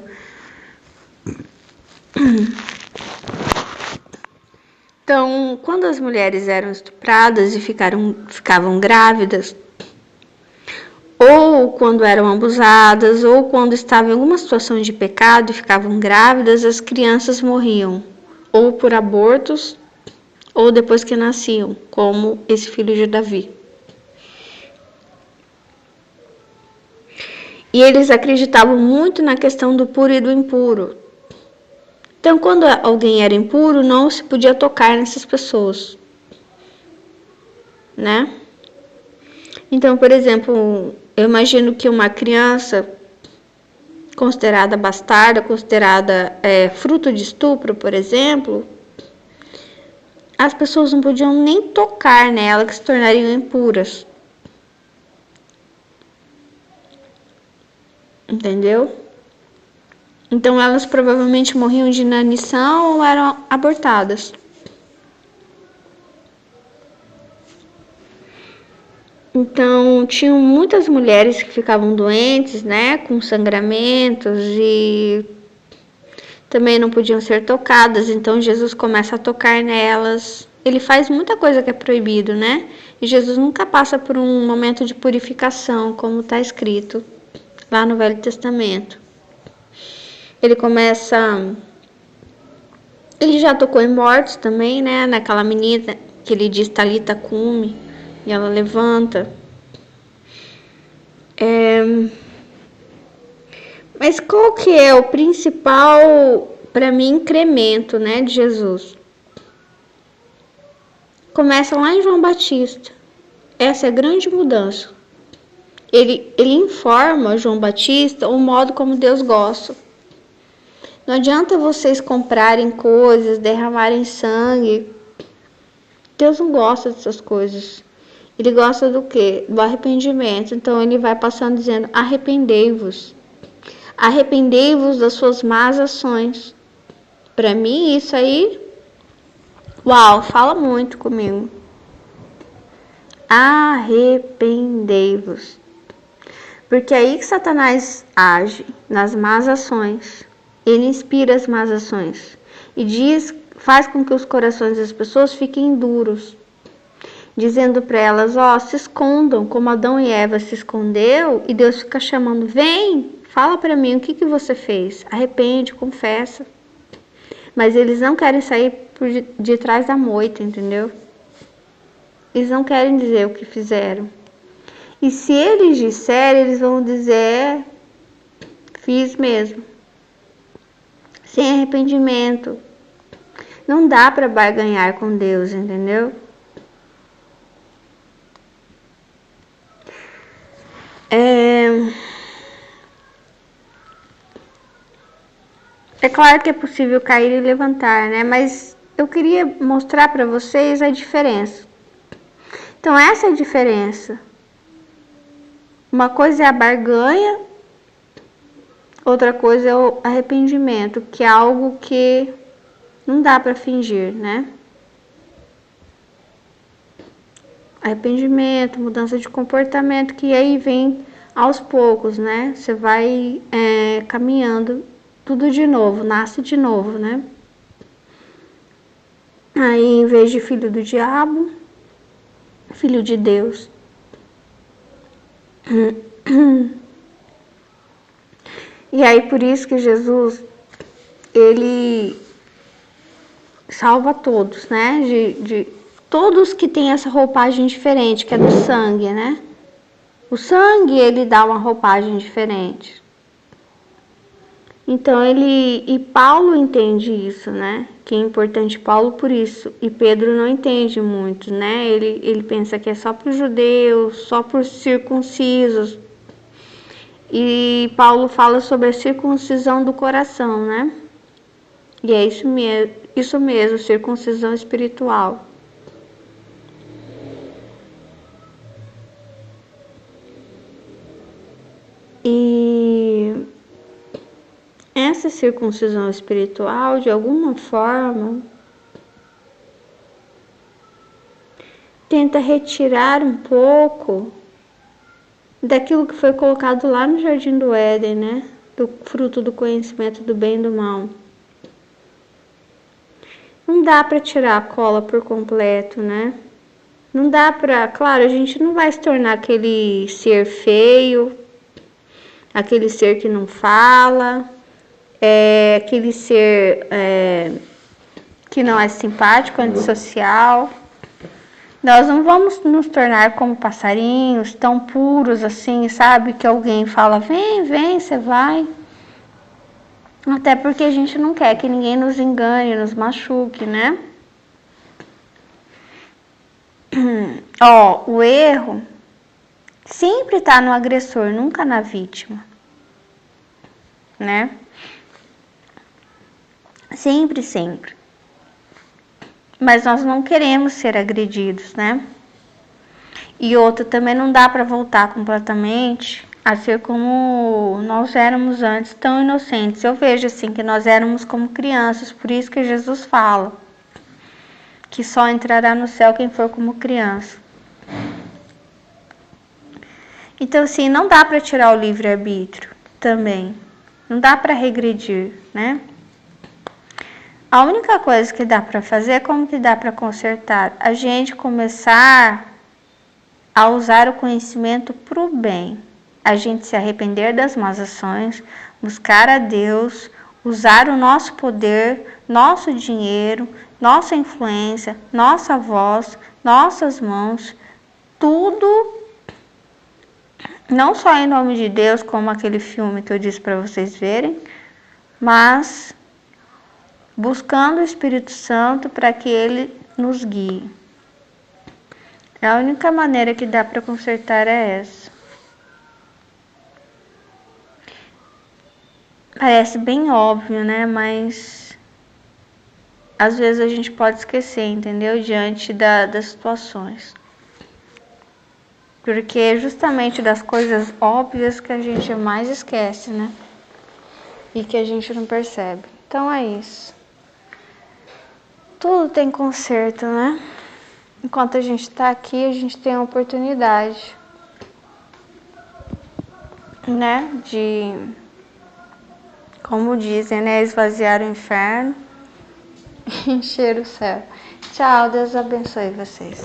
Então, quando as mulheres eram estupradas e ficavam grávidas, ou quando eram abusadas, ou quando estavam em alguma situação de pecado e ficavam grávidas, as crianças morriam, ou por abortos, ou depois que nasciam, como esse filho de Davi. E eles acreditavam muito na questão do puro e do impuro. Então, quando alguém era impuro, não se podia tocar nessas pessoas, né? Então, por exemplo, eu imagino que uma criança considerada bastarda, considerada fruto de estupro, por exemplo, as pessoas não podiam nem tocar nela, que se tornariam impuras. Entendeu? Então elas provavelmente morriam de inanição ou eram abortadas. Então tinham muitas mulheres que ficavam doentes, né, com sangramentos e também não podiam ser tocadas. Então Jesus começa a tocar nelas. Ele faz muita coisa que é proibido, né? E Jesus nunca passa por um momento de purificação, como está escrito lá no Velho Testamento. Ele já tocou em mortos também, né? Naquela menina que ele diz Talita Cumi, e ela levanta. Mas qual que é o principal, para mim, incremento, né, de Jesus? Começa lá em João Batista. Essa é a grande mudança. ele informa João Batista o modo como Deus gosta. Não adianta vocês comprarem coisas, derramarem sangue. Deus não gosta dessas coisas. Ele gosta do quê? Do arrependimento. Então ele vai passando dizendo: arrependei-vos. Arrependei-vos das suas más ações. Para mim, isso aí, uau, fala muito comigo. Arrependei-vos. Porque é aí que Satanás age, nas más ações. Ele inspira as más ações. E faz com que os corações das pessoas fiquem duros. Dizendo para elas, se escondam, como Adão e Eva se escondeu. E Deus fica chamando, vem, fala para mim, o que você fez? Arrepende, confessa. Mas eles não querem sair de trás da moita, entendeu? Eles não querem dizer o que fizeram. E se eles disserem, eles vão dizer, fiz mesmo. Sem arrependimento. Não dá para barganhar com Deus, entendeu? É claro que é possível cair e levantar, né? Mas eu queria mostrar para vocês a diferença. Então, essa é a diferença. Uma coisa é a barganha, outra coisa é o arrependimento, que é algo que não dá para fingir, né? Arrependimento, mudança de comportamento, que aí vem aos poucos, né? Você vai caminhando tudo de novo, nasce de novo, né? Aí, em vez de filho do diabo, filho de Deus. E aí, por isso que Jesus, ele salva todos, né? De todos que têm essa roupagem diferente, que é do sangue, né? O sangue, ele dá uma roupagem diferente. Então, e Paulo entende isso, né? Que é importante Paulo por isso. E Pedro não entende muito, né? Ele pensa que é só para os judeus, só para os circuncisos. E Paulo fala sobre a circuncisão do coração, né? E é isso mesmo, circuncisão espiritual. E essa circuncisão espiritual, de alguma forma, tenta retirar um pouco daquilo que foi colocado lá no Jardim do Éden, né? Do fruto do conhecimento do bem e do mal. Não dá para tirar a cola por completo, né? Não dá para... Claro, a gente não vai se tornar aquele ser feio, aquele ser que não fala, aquele ser que não é simpático, antissocial. Nós não vamos nos tornar como passarinhos, tão puros assim, sabe? Que alguém fala, vem, você vai. Até porque a gente não quer que ninguém nos engane, nos machuque, né? O erro sempre está no agressor, nunca na vítima, né? Sempre, sempre. Mas nós não queremos ser agredidos, né? E outra, também não dá para voltar completamente a ser como nós éramos antes, tão inocentes. Eu vejo assim que nós éramos como crianças, por isso que Jesus fala que só entrará no céu quem for como criança. Então, assim, não dá para tirar o livre-arbítrio também. Não dá para regredir, né? A única coisa que dá para fazer é como que dá para consertar. A gente começar a usar o conhecimento para o bem. A gente se arrepender das más ações, buscar a Deus, usar o nosso poder, nosso dinheiro, nossa influência, nossa voz, nossas mãos, tudo, não só em nome de Deus, como aquele filme que eu disse para vocês verem, mas buscando o Espírito Santo para que ele nos guie. A única maneira que dá para consertar é essa. Parece bem óbvio, né? Mas às vezes a gente pode esquecer, entendeu? Diante das situações. Porque é justamente das coisas óbvias que a gente mais esquece, né? E que a gente não percebe. Então é isso. Tudo tem conserto, né? Enquanto a gente tá aqui, a gente tem a oportunidade, né? De, como dizem, né? Esvaziar o inferno e encher o céu. Tchau, Deus abençoe vocês.